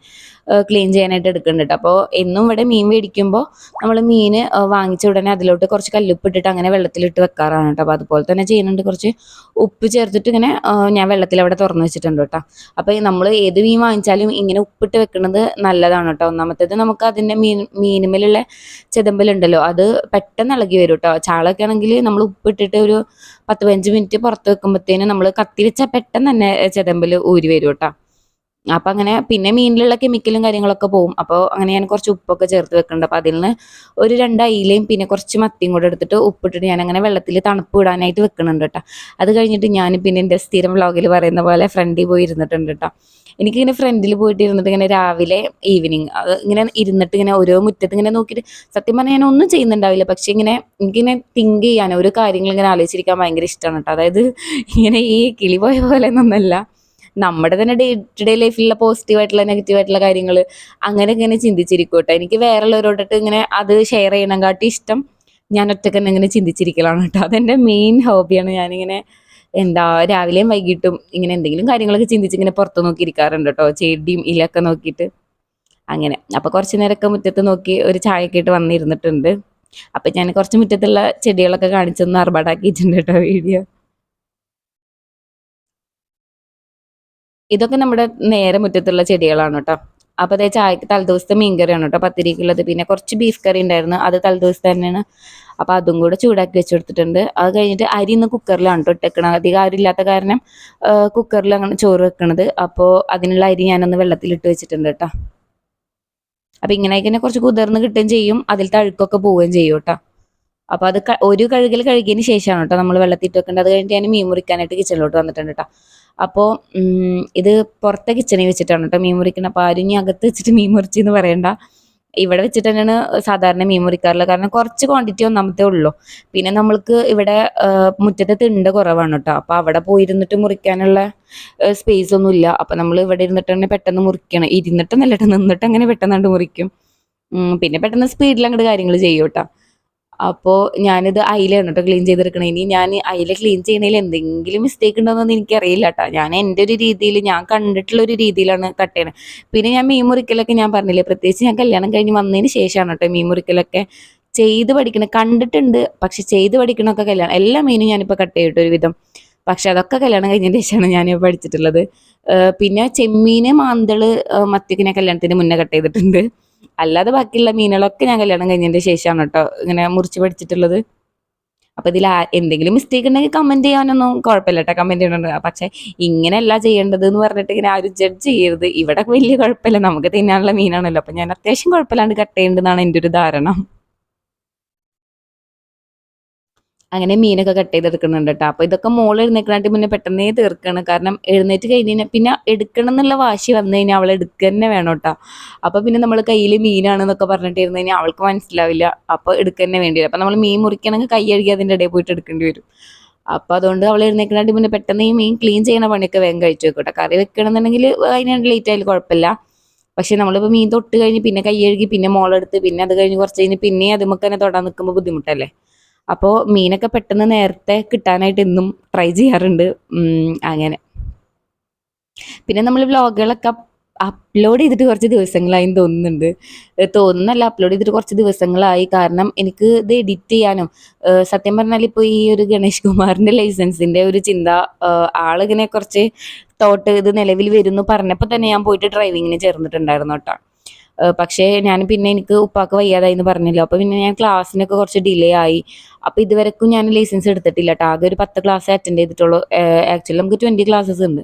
ക്ലീൻ ചെയ്യാനായിട്ട് എടുക്കുന്നുണ്ട്. അപ്പോൾ എന്നും ഇവിടെ മീൻ മേടിക്കുമ്പോൾ നമ്മൾ മീൻ വാങ്ങിച്ച ഉടനെ അതിലോട്ട് കുറച്ച് കല്ലുപ്പ് ഇട്ടിട്ട് അങ്ങനെ വെള്ളത്തിലിട്ട് വെക്കാറാണ് കേട്ടോ. അപ്പോൾ അതുപോലെ തന്നെ ചെയ്യുന്നുണ്ട്. കുറച്ച് ഉപ്പ് ചേർത്തിട്ട് ഇങ്ങനെ ഞാൻ വെള്ളത്തിൽ അവിടെ തുറന്ന് വെച്ചിട്ടുണ്ട് കേട്ടോ. അപ്പോൾ നമ്മൾ ഏത് മീൻ വാങ്ങിച്ചാലും ഇങ്ങനെ ഉപ്പിട്ട് വെക്കുന്നത് നല്ലതാണ് കേട്ടോ. ഒന്നാമത്തേത് നമുക്ക് അതിൻ്റെ മീനുമേലുള്ള ചെതമ്പലുണ്ടല്ലോ അത് പെട്ടെന്ന് ഇളകി വരും കേട്ടോ. ചാളൊക്കെ ആണെങ്കിൽ നമ്മൾ ഉപ്പിട്ടിട്ട് ഒരു 10-15 മിനിറ്റ് പുറത്ത് വെക്കുമ്പോഴത്തേനും നമ്മൾ കത്തി വെച്ചാൽ പെട്ടെന്ന് തന്നെ ചെതമ്പൽ ഊരി വരും കേട്ടോ. അപ്പം അങ്ങനെ പിന്നെ മീനിലുള്ള കെമിക്കലും കാര്യങ്ങളൊക്കെ പോകും. അപ്പോൾ അങ്ങനെ ഞാൻ കുറച്ച് ഉപ്പൊക്കെ ചേർത്ത് വെക്കുന്നുണ്ട്. അപ്പോൾ അതിൽ നിന്ന് ഒരു 2 അയിലയും പിന്നെ കുറച്ച് മത്തിയും കൂടെ എടുത്തിട്ട് ഉപ്പിട്ടിട്ട് ഞാൻ അങ്ങനെ വെള്ളത്തിൽ തണുപ്പ് വിടാനായിട്ട് വെക്കുന്നുണ്ട് കേട്ടോ. അത് കഴിഞ്ഞിട്ട് ഞാൻ പിന്നെ എൻ്റെ സ്ഥിരം വ്ളോഗിൽ പറയുന്ന പോലെ ഫ്രണ്ടിൽ പോയി ഇരുന്നിട്ടുണ്ട് കേട്ടോ. എനിക്കിങ്ങനെ ഫ്രണ്ടിൽ പോയിട്ട് ഇരുന്നിട്ട് ഇങ്ങനെ രാവിലെ ഈവനിങ് അത് ഇങ്ങനെ ഇരുന്നിട്ട് ഇങ്ങനെ ഓരോ മുറ്റത്ത് ഇങ്ങനെ നോക്കിയിട്ട് സത്യം പറഞ്ഞാൽ ഞാൻ ഒന്നും ചെയ്യുന്നുണ്ടാവില്ല. പക്ഷേ ഇങ്ങനെ എനിക്കിങ്ങനെ തിങ്ക് ചെയ്യാൻ ഓരോ കാര്യങ്ങൾ ഇങ്ങനെ ആലോചിച്ചിരിക്കാൻ ഭയങ്കര ഇഷ്ടമാണ് കേട്ടോ. അതായത് ഇങ്ങനെ ഈ കിളി പോയ പോലെ ഒന്നല്ല, നമ്മുടെ തന്നെ ഡേ ടു ഡേ ലൈഫിലുള്ള പോസിറ്റീവായിട്ടുള്ള നെഗറ്റീവായിട്ടുള്ള കാര്യങ്ങൾ അങ്ങനെ ഇങ്ങനെ ചിന്തിച്ചിരിക്കും കേട്ടോ. എനിക്ക് വേറെ ഉള്ളവരോട്ടിട്ട് ഇങ്ങനെ അത് ഷെയർ ചെയ്യണങ്കാട്ടി ഇഷ്ടം ഞാൻ ഒറ്റക്ക് തന്നെ ഇങ്ങനെ ചിന്തിച്ചിരിക്കലാണ് കേട്ടോ. അതെൻ്റെ മെയിൻ ഹോബിയാണ്. ഞാനിങ്ങനെ എന്താ രാവിലെയും വൈകിട്ടും ഇങ്ങനെ എന്തെങ്കിലും കാര്യങ്ങളൊക്കെ ചിന്തിച്ച് ഇങ്ങനെ പുറത്ത് നോക്കി ഇരിക്കാറുണ്ട് കേട്ടോ. ചെടിയും ഇലയൊക്കെ നോക്കിയിട്ട് അങ്ങനെ. അപ്പോൾ കുറച്ച് നേരമൊക്കെ മുറ്റത്ത് നോക്കി ഒരു ചായയൊക്കെ ഇട്ട് വന്നിരുന്നിട്ടുണ്ട്. അപ്പം ഞാൻ കുറച്ച് മുറ്റത്തുള്ള ചെടികളൊക്കെ കാണിച്ചൊന്ന് അർബാടാക്കിയിട്ടുണ്ട് കേട്ടോ വീഡിയോ. ഇതൊക്കെ നമ്മുടെ നേരെ മുറ്റത്തുള്ള ചെടികളാണ് കേട്ടോ. അപ്പോൾ അതേ ചായക്ക് തലേദിവസത്തെ മീൻകറിയാണ് കേട്ടോ പത്തിരിക്കുള്ളത്. പിന്നെ കുറച്ച് ബീഫ് കറി ഉണ്ടായിരുന്നു, അത് തലേദിവസത്തെ തന്നെയാണ്. അപ്പോൾ അതും കൂടെ ചൂടാക്കി വെച്ച് കൊടുത്തിട്ടുണ്ട്. അത് കഴിഞ്ഞിട്ട് അരി ഇന്ന് കുക്കറിലാണ് കേട്ടോ ഇട്ടേക്കണത്. അധികം ആരുമില്ലാത്ത കാരണം കുക്കറിൽ അങ്ങനെ ചോറ് വെക്കണത്. അപ്പോൾ അതിനുള്ള അരി ഞാനൊന്ന് വെള്ളത്തിലിട്ട് വെച്ചിട്ടുണ്ട് കേട്ടോ. അപ്പോൾ ഇങ്ങനെയൊക്കെ തന്നെ കുറച്ച് കുതിർന്ന് കിട്ടുകയും ചെയ്യും, അതിലത്തെ അഴുക്കൊക്കെ പോവുകയും ചെയ്യും കേട്ടോ. അപ്പോൾ അത് ഒരു കഴുകൽ കഴുകിയതിന് ശേഷമാണ് കേട്ടോ നമ്മൾ വെള്ളത്തിട്ട് വെക്കേണ്ടത്. അത് കഴിഞ്ഞിട്ട് ഞാൻ മീൻ മുറിക്കാനായിട്ട് കിച്ചണിലോട്ട് വന്നിട്ടുണ്ട് കേട്ടോ. അപ്പോൾ ഇത് പുറത്തെ കിച്ചണിൽ വെച്ചിട്ടാണ് കേട്ടോ മീൻ മുറിക്കുന്നത്. അപ്പോൾ ആരും ഇനി അകത്ത് വെച്ചിട്ട് മീൻ മുറിച്ചെന്ന് പറയണ്ട. ഇവിടെ വെച്ചിട്ട് തന്നെയാണ് സാധാരണ മീൻ മുറിക്കാറുള്ളത്. കാരണം കുറച്ച് ക്വാണ്ടിറ്റി ഒന്നാമത്തേ ഉള്ളൂ. പിന്നെ നമ്മൾക്ക് ഇവിടെ മുറ്റത്തെ തിണ്ട് കുറവാണ് കേട്ടോ. അപ്പോൾ അവിടെ പോയിരുന്നിട്ട് മുറിക്കാനുള്ള സ്പേസ് ഒന്നും ഇല്ല. അപ്പോൾ നമ്മൾ ഇവിടെ ഇരുന്നിട്ട് തന്നെ പെട്ടെന്ന് മുറിക്കണം. ഇരുന്നിട്ടൊന്നല്ല കേട്ടോ, നിന്നിട്ട് അങ്ങനെ പെട്ടെന്ന് മുറിക്കും. പിന്നെ പെട്ടെന്ന് സ്പീഡിൽ അങ്ങോട്ട് കാര്യങ്ങൾ ചെയ്യും കേട്ടോ. അപ്പോൾ ഞാനിത് അയിലാണ് കേട്ടോ ക്ലീൻ ചെയ്തെടുക്കണേ. ഇനി ഞാൻ അയില ക്ലീൻ ചെയ്യണതിൽ എന്തെങ്കിലും മിസ്റ്റേക്ക് ഉണ്ടോയെന്നൊന്നും എനിക്കറിയില്ല കേട്ടോ. ഞാൻ എൻ്റെ ഒരു രീതിയിൽ ഞാൻ കണ്ടിട്ടുള്ള ഒരു രീതിയിലാണ് കട്ട് ചെയ്യണത്. പിന്നെ ഞാൻ മീൻ മുറിക്കലൊക്കെ ഞാൻ പറഞ്ഞില്ലേ, പ്രത്യേകിച്ച് ഞാൻ കല്യാണം കഴിഞ്ഞ് വന്നതിന് ശേഷമാണ് കേട്ടോ മീൻ മുറിക്കലൊക്കെ ചെയ്ത് പഠിക്കണം. കണ്ടിട്ടുണ്ട്, പക്ഷെ ചെയ്ത് പഠിക്കണമൊക്കെ കല്യാണം. എല്ലാ മീനും ഞാനിപ്പോൾ കട്ട് ചെയ്തിട്ട് ഒരുവിധം. പക്ഷെ അതൊക്കെ കല്യാണം കഴിഞ്ഞതിന് ശേഷമാണ് ഞാൻ പഠിച്ചിട്ടുള്ളത്. പിന്നെ ചെമ്മീന്, മാന്തള്, മത്തിയൊക്കെ ഞാൻ കല്യാണത്തിന് മുന്നേ കട്ട് ചെയ്തിട്ടുണ്ട്. അല്ലാതെ ബാക്കിയുള്ള മീനുകളൊക്കെ ഞാൻ കല്യാണം കഴിഞ്ഞതിൻ്റെ ശേഷമാണ് കേട്ടോ ഇങ്ങനെ മുറിച്ച് പഠിച്ചിട്ടുള്ളത്. അപ്പോൾ ഇതിൽ എന്തെങ്കിലും മിസ്റ്റേക്ക് ഉണ്ടെങ്കിൽ കമൻറ്റ് ചെയ്യാനൊന്നും കുഴപ്പമില്ല കേട്ടോ, കമൻറ്റ് ചെയ്യണുണ്ട്. പക്ഷേ ഇങ്ങനെയല്ല ചെയ്യേണ്ടത് എന്ന് പറഞ്ഞിട്ട് ഇങ്ങനെ ആരും ജഡ്ജ് ചെയ്യരുത്. ഇവിടെ വലിയ കുഴപ്പമില്ല, നമുക്ക് തിന്നാനുള്ള മീനാണല്ലോ. അപ്പോൾ ഞാൻ അത്യാവശ്യം കുഴപ്പമില്ലാണ്ട് കട്ട് ചെയ്യേണ്ടതെന്നാണ് എൻ്റെ ഒരു ധാരണ. അങ്ങനെ മീനൊക്കെ കട്ട് ചെയ്തെടുക്കുന്നുണ്ട് കേട്ടോ. അപ്പോൾ ഇതൊക്കെ മോൾ എഴുന്നേൽക്കണായിട്ട് മുന്നേ പെട്ടെന്നേ തീർക്കണം. കാരണം എഴുന്നേറ്റ് കഴിഞ്ഞ് കഴിഞ്ഞാൽ പിന്നെ എടുക്കണം എന്നുള്ള വാശി വന്നു കഴിഞ്ഞാൽ അവൾ എടുക്കുക തന്നെ വേണം കേട്ടോ. അപ്പോൾ പിന്നെ നമ്മൾ കയ്യിൽ മീനാണെന്നൊക്കെ പറഞ്ഞിട്ട് ഇരുന്ന് കഴിഞ്ഞാൽ അവൾക്ക് മനസ്സിലാവില്ല. അപ്പോൾ എടുക്കുക തന്നെ വേണ്ടി വരും. അപ്പോൾ നമ്മൾ മീൻ മുറിക്കണമെങ്കിൽ കൈ കഴുകി അതിൻ്റെ ഇടയിൽ പോയിട്ട് എടുക്കേണ്ടി വരും. അപ്പോൾ അതുകൊണ്ട് അവൾ എഴുന്നേൽക്കണായിട്ട് മുന്നേ പെട്ടെന്ന് ഈ മീൻ ക്ലീൻ ചെയ്യുന്ന പണിയൊക്കെ വേഗം കഴിച്ചു വെക്കും കേട്ടോ. കറി വെക്കണമെന്നുണ്ടെങ്കിൽ അതിന് ലേറ്റ് ആയാലും കുഴപ്പമില്ല. പക്ഷേ നമ്മളിപ്പോൾ മീൻ തൊട്ട് കഴിഞ്ഞ് പിന്നെ കൈ കഴുകി പിന്നെ മോളെടുത്ത് പിന്നെ അത് കഴിഞ്ഞ് കുറച്ച് കഴിഞ്ഞ് പിന്നെ അതുമ്മക്ക് തന്നെ തൊടാൻ നിൽക്കുമ്പോൾ ബുദ്ധിമുട്ടല്ലേ. അപ്പോൾ മീനൊക്കെ പെട്ടെന്ന് നേരത്തെ കിട്ടാനായിട്ട് എന്നും ട്രൈ ചെയ്യാറുണ്ട്. അങ്ങനെ പിന്നെ നമ്മൾ വ്ളോഗുകളൊക്കെ അപ്ലോഡ് ചെയ്തിട്ട് കുറച്ച് ദിവസങ്ങളായി തോന്നുന്നല്ല, അപ്ലോഡ് ചെയ്തിട്ട് കുറച്ച് ദിവസങ്ങളായി. കാരണം എനിക്ക് ഇത് എഡിറ്റ് ചെയ്യാനും സത്യം പറഞ്ഞാൽ ഇപ്പോൾ ഈ ഒരു ഗണേഷ് കുമാറിൻ്റെ ലൈസൻസിൻ്റെ ഒരു ചിന്ത ആളിങ്ങനെ കുറച്ച് തോട്ട് ഇത് നിലവിൽ വരുന്നു പറഞ്ഞപ്പോൾ തന്നെ ഞാൻ പോയിട്ട് ഡ്രൈവിങ്ങിന് ചേർന്നിട്ടുണ്ടായിരുന്നു കേട്ടോ. പക്ഷേ ഞാൻ പിന്നെ എനിക്ക് ഉപ്പാക്ക് വയ്യാതായി എന്ന് പറഞ്ഞല്ലോ. അപ്പോൾ പിന്നെ ഞാൻ ക്ലാസ്സിനൊക്കെ കുറച്ച് ഡിലേ ആയി. അപ്പോൾ ഇതുവരെക്കും ഞാൻ ലൈസൻസ് എടുത്തിട്ടില്ല കേട്ടോ. ആകെ ഒരു 10 ക്ലാസ് അറ്റൻഡ് ചെയ്തിട്ടുള്ളൂ. ആക്ച്വലി നമുക്ക് 20 ക്ലാസ്സസ് ഉണ്ട്.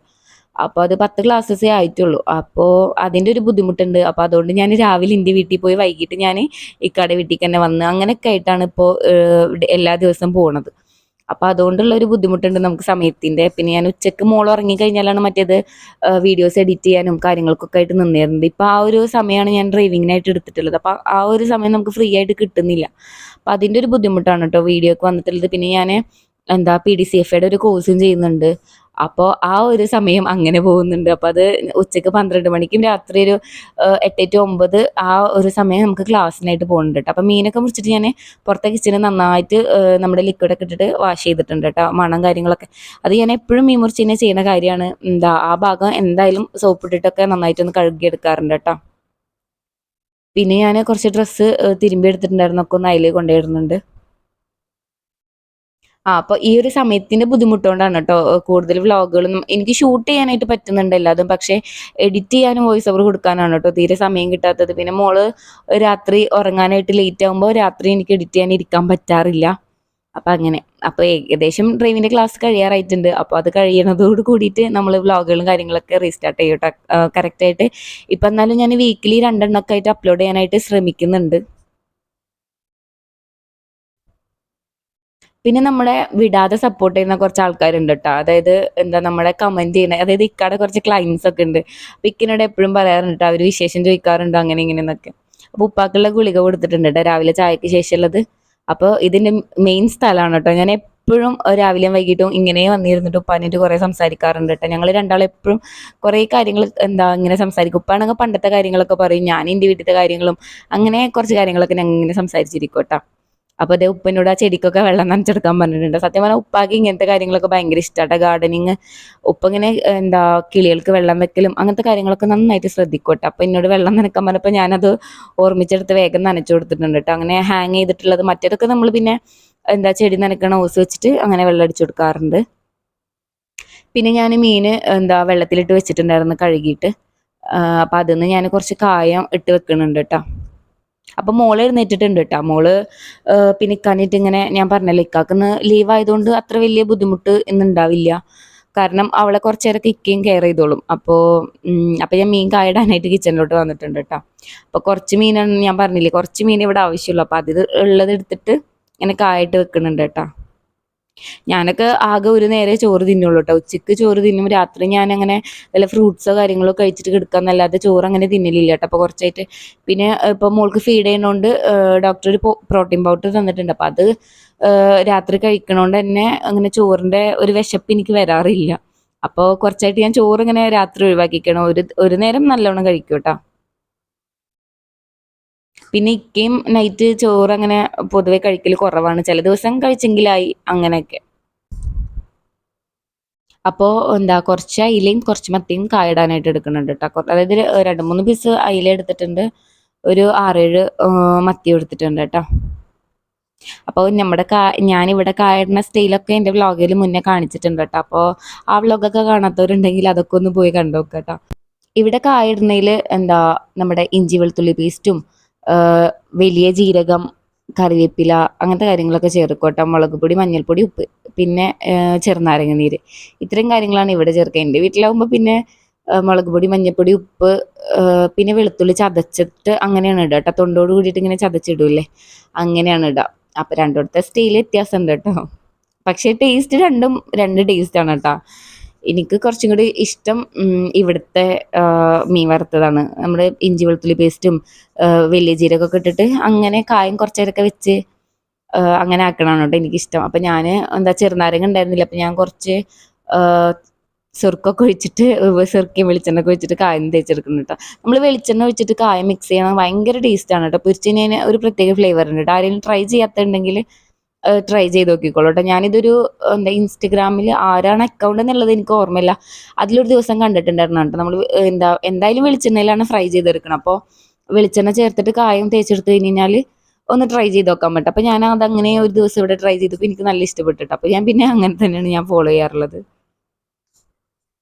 അപ്പോൾ അത് 10 ക്ലാസ്സസേ ആയിട്ടുള്ളൂ. അപ്പോൾ അതിൻ്റെ ഒരു ബുദ്ധിമുട്ടുണ്ട്. അപ്പോൾ അതുകൊണ്ട് ഞാൻ രാവിലെ എൻ്റെ വീട്ടിൽ പോയി വൈകിട്ട് ഞാൻ ഇക്കാടെ വീട്ടിലേക്ക് തന്നെ വന്ന് അങ്ങനെയൊക്കെ ആയിട്ടാണ് ഇപ്പോൾ എല്ലാ ദിവസവും പോണത്. അപ്പോൾ അതുകൊണ്ടുള്ള ഒരു ബുദ്ധിമുട്ടുണ്ട് നമുക്ക് സമയത്തിൻ്റെ. പിന്നെ ഞാൻ ഉച്ചയ്ക്ക് മോൾ ഉറങ്ങിക്കഴിഞ്ഞാലാണ് മറ്റേത് വീഡിയോസ് എഡിറ്റ് ചെയ്യാനും കാര്യങ്ങൾക്കൊക്കെ ആയിട്ട് നിന്നിരുന്നത്. ഇപ്പോൾ ആ ഒരു സമയമാണ് ഞാൻ ഡ്രൈവിങ്ങിനായിട്ട് എടുത്തിട്ടുള്ളത്. അപ്പോൾ ആ ഒരു സമയം നമുക്ക് ഫ്രീ ആയിട്ട് കിട്ടുന്നില്ല. അപ്പോൾ അതിൻ്റെ ഒരു ബുദ്ധിമുട്ടാണ് കേട്ടോ വീഡിയോക്ക് വന്നിട്ടുള്ളത്. പിന്നെ ഞാൻ എന്താ PDCFAയുടെ ഒരു കോഴ്സും ചെയ്യുന്നുണ്ട്. അപ്പോൾ ആ ഒരു സമയം അങ്ങനെ പോകുന്നുണ്ട്. അപ്പോൾ അത് ഉച്ചയ്ക്ക് 12 മണിക്കും രാത്രി ഒരു 8 ടു 9 ആ ഒരു സമയം നമുക്ക് ക്ലാസ്സിനായിട്ട് പോകുന്നുണ്ട് കേട്ടോ. അപ്പോൾ മീനൊക്കെ മുറിച്ചിട്ട് ഞാൻ പുറത്തെ കിച്ചണിൽ നന്നായിട്ട് നമ്മുടെ ലിക്വിഡൊക്കെ ഇട്ടിട്ട് വാഷ് ചെയ്തിട്ടുണ്ട് കേട്ടോ, മണം കാര്യങ്ങളൊക്കെ. അത് ഞാൻ എപ്പോഴും മീൻ മുറിച്ച് തന്നെ ചെയ്യുന്ന കാര്യമാണ്. ആ ഭാഗം എന്തായാലും സോപ്പ് ഇട്ടിട്ടൊക്കെ നന്നായിട്ടൊന്ന് കഴുകിയെടുക്കാറുണ്ട് കേട്ടോ. പിന്നെ ഞാൻ കുറച്ച് ഡ്രസ്സ് തിരുമ്പി എടുത്തിട്ടുണ്ടായിരുന്നൊക്കെ ഒന്ന് അതിൽ കൊണ്ടുവരുന്നുണ്ട്. അപ്പോൾ ഈ ഒരു സമയത്തിന്റെ ബുദ്ധിമുട്ട് കൊണ്ടാണ് കേട്ടോ കൂടുതൽ വ്ളോഗുകളൊന്നും എനിക്ക് ഷൂട്ട് ചെയ്യാനായിട്ട് പറ്റുന്നുണ്ട് എല്ലാതും. പക്ഷേ എഡിറ്റ് ചെയ്യാനും വോയിസ് ഓവർ കൊടുക്കാനാണ് കേട്ടോ തീരെ സമയം കിട്ടാത്തത്. പിന്നെ മോള് രാത്രി ഉറങ്ങാനായിട്ട് ലേറ്റ് ആകുമ്പോൾ രാത്രി എനിക്ക് എഡിറ്റ് ചെയ്യാൻ ഇരിക്കാൻ പറ്റാറില്ല. അപ്പം അങ്ങനെ. അപ്പോൾ ഏകദേശം ഡ്രൈവിൻ്റെ ക്ലാസ് കഴിയാറായിട്ടുണ്ട്. അപ്പോൾ അത് കഴിയണതോട് കൂടിയിട്ട് നമ്മൾ വ്ളോഗുകളും കാര്യങ്ങളൊക്കെ റീസ്റ്റാർട്ട് ചെയ്യും കേട്ടോ കറക്റ്റായിട്ട്. ഇപ്പം എന്നാലും ഞാൻ വീക്കിലി 2 എണ്ണമൊക്കെ ആയിട്ട് അപ്ലോഡ് ചെയ്യാനായിട്ട് ശ്രമിക്കുന്നുണ്ട്. പിന്നെ നമ്മളെ വിടാതെ സപ്പോർട്ട് ചെയ്യുന്ന കുറച്ച് ആൾക്കാരുണ്ട് കേട്ടോ. അതായത് എന്താ നമ്മളെ കമന്റ് ചെയ്യണ, അതായത് ഇക്കാടെ കുറച്ച് ക്ലൈൻസ് ഒക്കെ ഉണ്ട്. അപ്പോൾ ഇക്കിനോട് എപ്പോഴും പറയാറുണ്ട് കേട്ടോ, അവർ വിശേഷം ചോദിക്കാറുണ്ട് അങ്ങനെ ഇങ്ങനെയെന്നൊക്കെ. അപ്പോൾ ഉപ്പാക്കുള്ള ഗുളിക കൊടുത്തിട്ടുണ്ട് കേട്ടോ രാവിലെ ചായക്ക് ശേഷമുള്ളത്. അപ്പോൾ ഇതിൻ്റെ മെയിൻ സ്ഥലമാണ് കേട്ടോ. ഞാൻ എപ്പോഴും രാവിലെയും വൈകിട്ടും ഇങ്ങനെ വന്നിരുന്നിട്ട് ഉപ്പാനായിട്ട് കുറേ സംസാരിക്കാറുണ്ട് കേട്ടോ. ഞങ്ങൾ രണ്ടാളും എപ്പോഴും കുറേ കാര്യങ്ങൾ ഇങ്ങനെ സംസാരിക്കും. ഉപ്പാണെങ്കിൽ പണ്ടത്തെ കാര്യങ്ങളൊക്കെ പറയും, ഞാൻ എൻ്റെ വീട്ടിലത്തെ കാര്യങ്ങളും അങ്ങനെ കുറച്ച് കാര്യങ്ങളൊക്കെ ഞങ്ങൾ ഇങ്ങനെ സംസാരിച്ചിരിക്കും കേട്ടോ. അപ്പോൾ അതേ ഉപ്പനോട് ആ ചെടിക്കൊക്കെ വെള്ളം നനച്ചെടുക്കാൻ പറഞ്ഞിട്ടുണ്ട്. സത്യം പറഞ്ഞാൽ ഉപ്പാക്ക് ഇങ്ങനത്തെ കാര്യങ്ങളൊക്കെ ഭയങ്കര ഇഷ്ടമാണ്, ഗാർഡനിങ്. ഉപ്പ ഇങ്ങനെ കിളികൾക്ക് വെള്ളം വെക്കലും അങ്ങനത്തെ കാര്യങ്ങളൊക്കെ നന്നായിട്ട് ശ്രദ്ധിക്കട്ടെ. അപ്പോൾ എന്നോട് വെള്ളം നനക്കാൻ പറഞ്ഞപ്പോൾ ഞാനത് ഓർമ്മിച്ചെടുത്ത് വേഗം നനച്ചു കൊടുത്തിട്ടുണ്ട് കേട്ടോ. അങ്ങനെ ഹാങ് ചെയ്തിട്ടുള്ളത്, മറ്റേതൊക്കെ നമ്മൾ പിന്നെ ചെടി നനക്കണ ഓസ് വെച്ചിട്ട് അങ്ങനെ വെള്ളം അടിച്ചു കൊടുക്കാറുണ്ട്. പിന്നെ ഞാൻ മീൻ വെള്ളത്തിലിട്ട് വെച്ചിട്ടുണ്ടായിരുന്നു കഴുകിയിട്ട്. അപ്പോൾ അതിന്ന് ഞാൻ കുറച്ച് കായം ഇട്ട് വെക്കുന്നുണ്ട് കേട്ടോ. അപ്പം മോള് എഴുന്നേറ്റിട്ടുണ്ട് കേട്ടോ. മോള് പിന്നെ ഇക്കാനായിട്ട് ഇങ്ങനെ, ഞാൻ പറഞ്ഞല്ലോ ഇക്കാക്കുന്ന് ലീവ് ആയതുകൊണ്ട് അത്ര വലിയ ബുദ്ധിമുട്ട് ഇന്നുണ്ടാവില്ല. കാരണം അവളെ കുറച്ച് നേരമൊക്കെ ഇക്കയും കെയർ ചെയ്തോളും. അപ്പോൾ ഞാൻ മീൻ കായിടാനായിട്ട് കിച്ചണിലോട്ട് വന്നിട്ടുണ്ട് കേട്ടോ. അപ്പോൾ കുറച്ച് മീനാണ്, ഞാൻ പറഞ്ഞില്ലേ കുറച്ച് മീൻ ഇവിടെ ആവശ്യമുള്ളൂ. അപ്പോൾ അത് ഉള്ളത് എടുത്തിട്ട് ഇങ്ങനെ കായിട്ട് വെക്കുന്നുണ്ട് കേട്ടോ. ഞാനൊക്കെ ആകെ ഒരു നേരെ ചോറ് തിന്നുള്ളൂ കേട്ടോ. ഉച്ചയ്ക്ക് ചോറ് തിന്നും, രാത്രി ഞാനങ്ങനെ വല്ല ഫ്രൂട്ട്സോ കാര്യങ്ങളോ കഴിച്ചിട്ട് കിടക്കാന്നല്ലാതെ ചോറ് അങ്ങനെ തിന്നലില്ല കേട്ടോ. അപ്പോൾ കുറച്ചായിട്ട് പിന്നെ ഇപ്പോൾ മോൾക്ക് ഫീഡ് ചെയ്യുന്നതുകൊണ്ട് ഡോക്ടർ ഒരു പ്രോട്ടീൻ പൗഡർ തന്നിട്ടുണ്ട്. അപ്പോൾ അത് രാത്രി കഴിക്കണോണ്ട് തന്നെ അങ്ങനെ ചോറിൻ്റെ ഒരു വിശപ്പ് എനിക്ക് വരാറില്ല. അപ്പോൾ കുറച്ചായിട്ട് ഞാൻ ചോറ് ഇങ്ങനെ രാത്രി ഒഴിവാക്കിക്കണം. ഒരു നേരം നല്ലോണം കഴിക്കും കേട്ടോ. പിന്നെ ഇക്കയും നൈറ്റ് ചോറ് അങ്ങനെ പൊതുവെ കഴിക്കൽ കുറവാണ്. ചില ദിവസം കഴിച്ചെങ്കിലായി അങ്ങനെയൊക്കെ. അപ്പോൾ കുറച്ച് അയിലയും കുറച്ച് മത്തിയും കായിടാനായിട്ട് എടുക്കുന്നുണ്ട് കേട്ടോ. അതായത് 2-3 പീസ് അയില എടുത്തിട്ടുണ്ട്, ഒരു 6-7 മത്തി എടുത്തിട്ടുണ്ട് കേട്ടോ. അപ്പോൾ ഞാനിവിടെ കായിടുന്ന സ്റ്റൈലൊക്കെ എൻ്റെ വ്ളോഗിൽ മുന്നേ കാണിച്ചിട്ടുണ്ട് കേട്ടോ. അപ്പോൾ ആ വ്ളോഗൊക്കെ കാണാത്തവരുണ്ടെങ്കിൽ അതൊക്കെ ഒന്ന് പോയി കണ്ടു നോക്കുക കേട്ടോ. ഇവിടെ കായിടുന്നതിൽ നമ്മുടെ ഇഞ്ചി വെളുത്തുള്ളി പേസ്റ്റും വലിയ ജീരകം, കറിവേപ്പില അങ്ങനത്തെ കാര്യങ്ങളൊക്കെ ചേർക്കും കേട്ടോ. മുളക് പൊടി, മഞ്ഞൾപ്പൊടി, ഉപ്പ്, പിന്നെ ചെറുനാരങ്ങ നീര്, ഇത്രയും കാര്യങ്ങളാണ് ഇവിടെ ചേർക്കുക. എൻ്റെ വീട്ടിലാകുമ്പോൾ പിന്നെ മുളക് പൊടി, മഞ്ഞൾപ്പൊടി, ഉപ്പ്, പിന്നെ വെളുത്തുള്ളി ചതച്ചിട്ട് അങ്ങനെയാണ് ഇടുക കേട്ടോ. തൊണ്ടോട് കൂടിയിട്ട് ഇങ്ങനെ ചതച്ചിടൂല്ലേ, അങ്ങനെയാണ് ഇടുക. അപ്പോൾ രണ്ടിടത്തെ സ്റ്റൈൽ വ്യത്യാസമുണ്ട് കേട്ടോ. പക്ഷേ ടേസ്റ്റ് രണ്ടും രണ്ട് ടേസ്റ്റാണ് കേട്ടോ. എനിക്ക് കുറച്ചും കൂടി ഇഷ്ടം ഇവിടുത്തെ മീൻ വറുത്തതാണ്. നമ്മൾ ഇഞ്ചി വെളുത്തുള്ളി പേസ്റ്റും വലിയ ജീരകമൊക്കെ ഇട്ടിട്ട് അങ്ങനെ കായം കുറച്ച് നേരമൊക്കെ വെച്ച് അങ്ങനെ ആക്കണതാണ് കേട്ടോ എനിക്കിഷ്ടം. അപ്പം ഞാൻ ചെറുനാരങ്ങ ഉണ്ടായിരുന്നില്ല, അപ്പം ഞാൻ കുറച്ച് സുർക്കൊക്കെ ഒഴിച്ചിട്ട് സുർക്കയും വെളിച്ചെണ്ണയൊക്കെ ഒഴിച്ചിട്ട് കായം തേച്ചെടുക്കുന്നു കേട്ടോ. നമ്മൾ വെളിച്ചെണ്ണ ഒഴിച്ചിട്ട് കായം മിക്സ് ചെയ്യണം, ഭയങ്കര ടേസ്റ്റാണ് കേട്ടോ. പൊരിച്ചതിന് ഒരു പ്രത്യേക ഫ്ലേവർ ഉണ്ട് കേട്ടോ. ആരെങ്കിലും ട്രൈ ചെയ്യാത്തുണ്ടെങ്കിൽ ട്രൈ ചെയ്ത് നോക്കിക്കോളൂ കേട്ടോ. ഞാനിതൊരു ഇൻസ്റ്റഗ്രാമിൽ ആരാണ് അക്കൗണ്ട് എന്നുള്ളത് എനിക്ക് ഓർമ്മയില്ല, അതിലൊരു ദിവസം കണ്ടിട്ടുണ്ടായിരുന്നു കേട്ടോ. നമ്മൾ എന്തായാലും വെളിച്ചെണ്ണയിലാണ് ഫ്രൈ ചെയ്തെടുക്കണം. അപ്പോൾ വെളിച്ചെണ്ണ ചേർത്തിട്ട് കായം തേച്ചെടുത്ത് കഴിഞ്ഞാൽ ഒന്ന് ട്രൈ ചെയ്ത് നോക്കാൻ പറ്റും. അപ്പോൾ ഞാൻ അതങ്ങനെ ഒരു ദിവസം ഇവിടെ ട്രൈ ചെയ്തപ്പോൾ എനിക്ക് നല്ല ഇഷ്ടപ്പെട്ടിട്ട്, അപ്പോൾ ഞാൻ പിന്നെ അങ്ങനെ തന്നെയാണ് ഞാൻ ഫോളോ ചെയ്യാറുള്ളത്.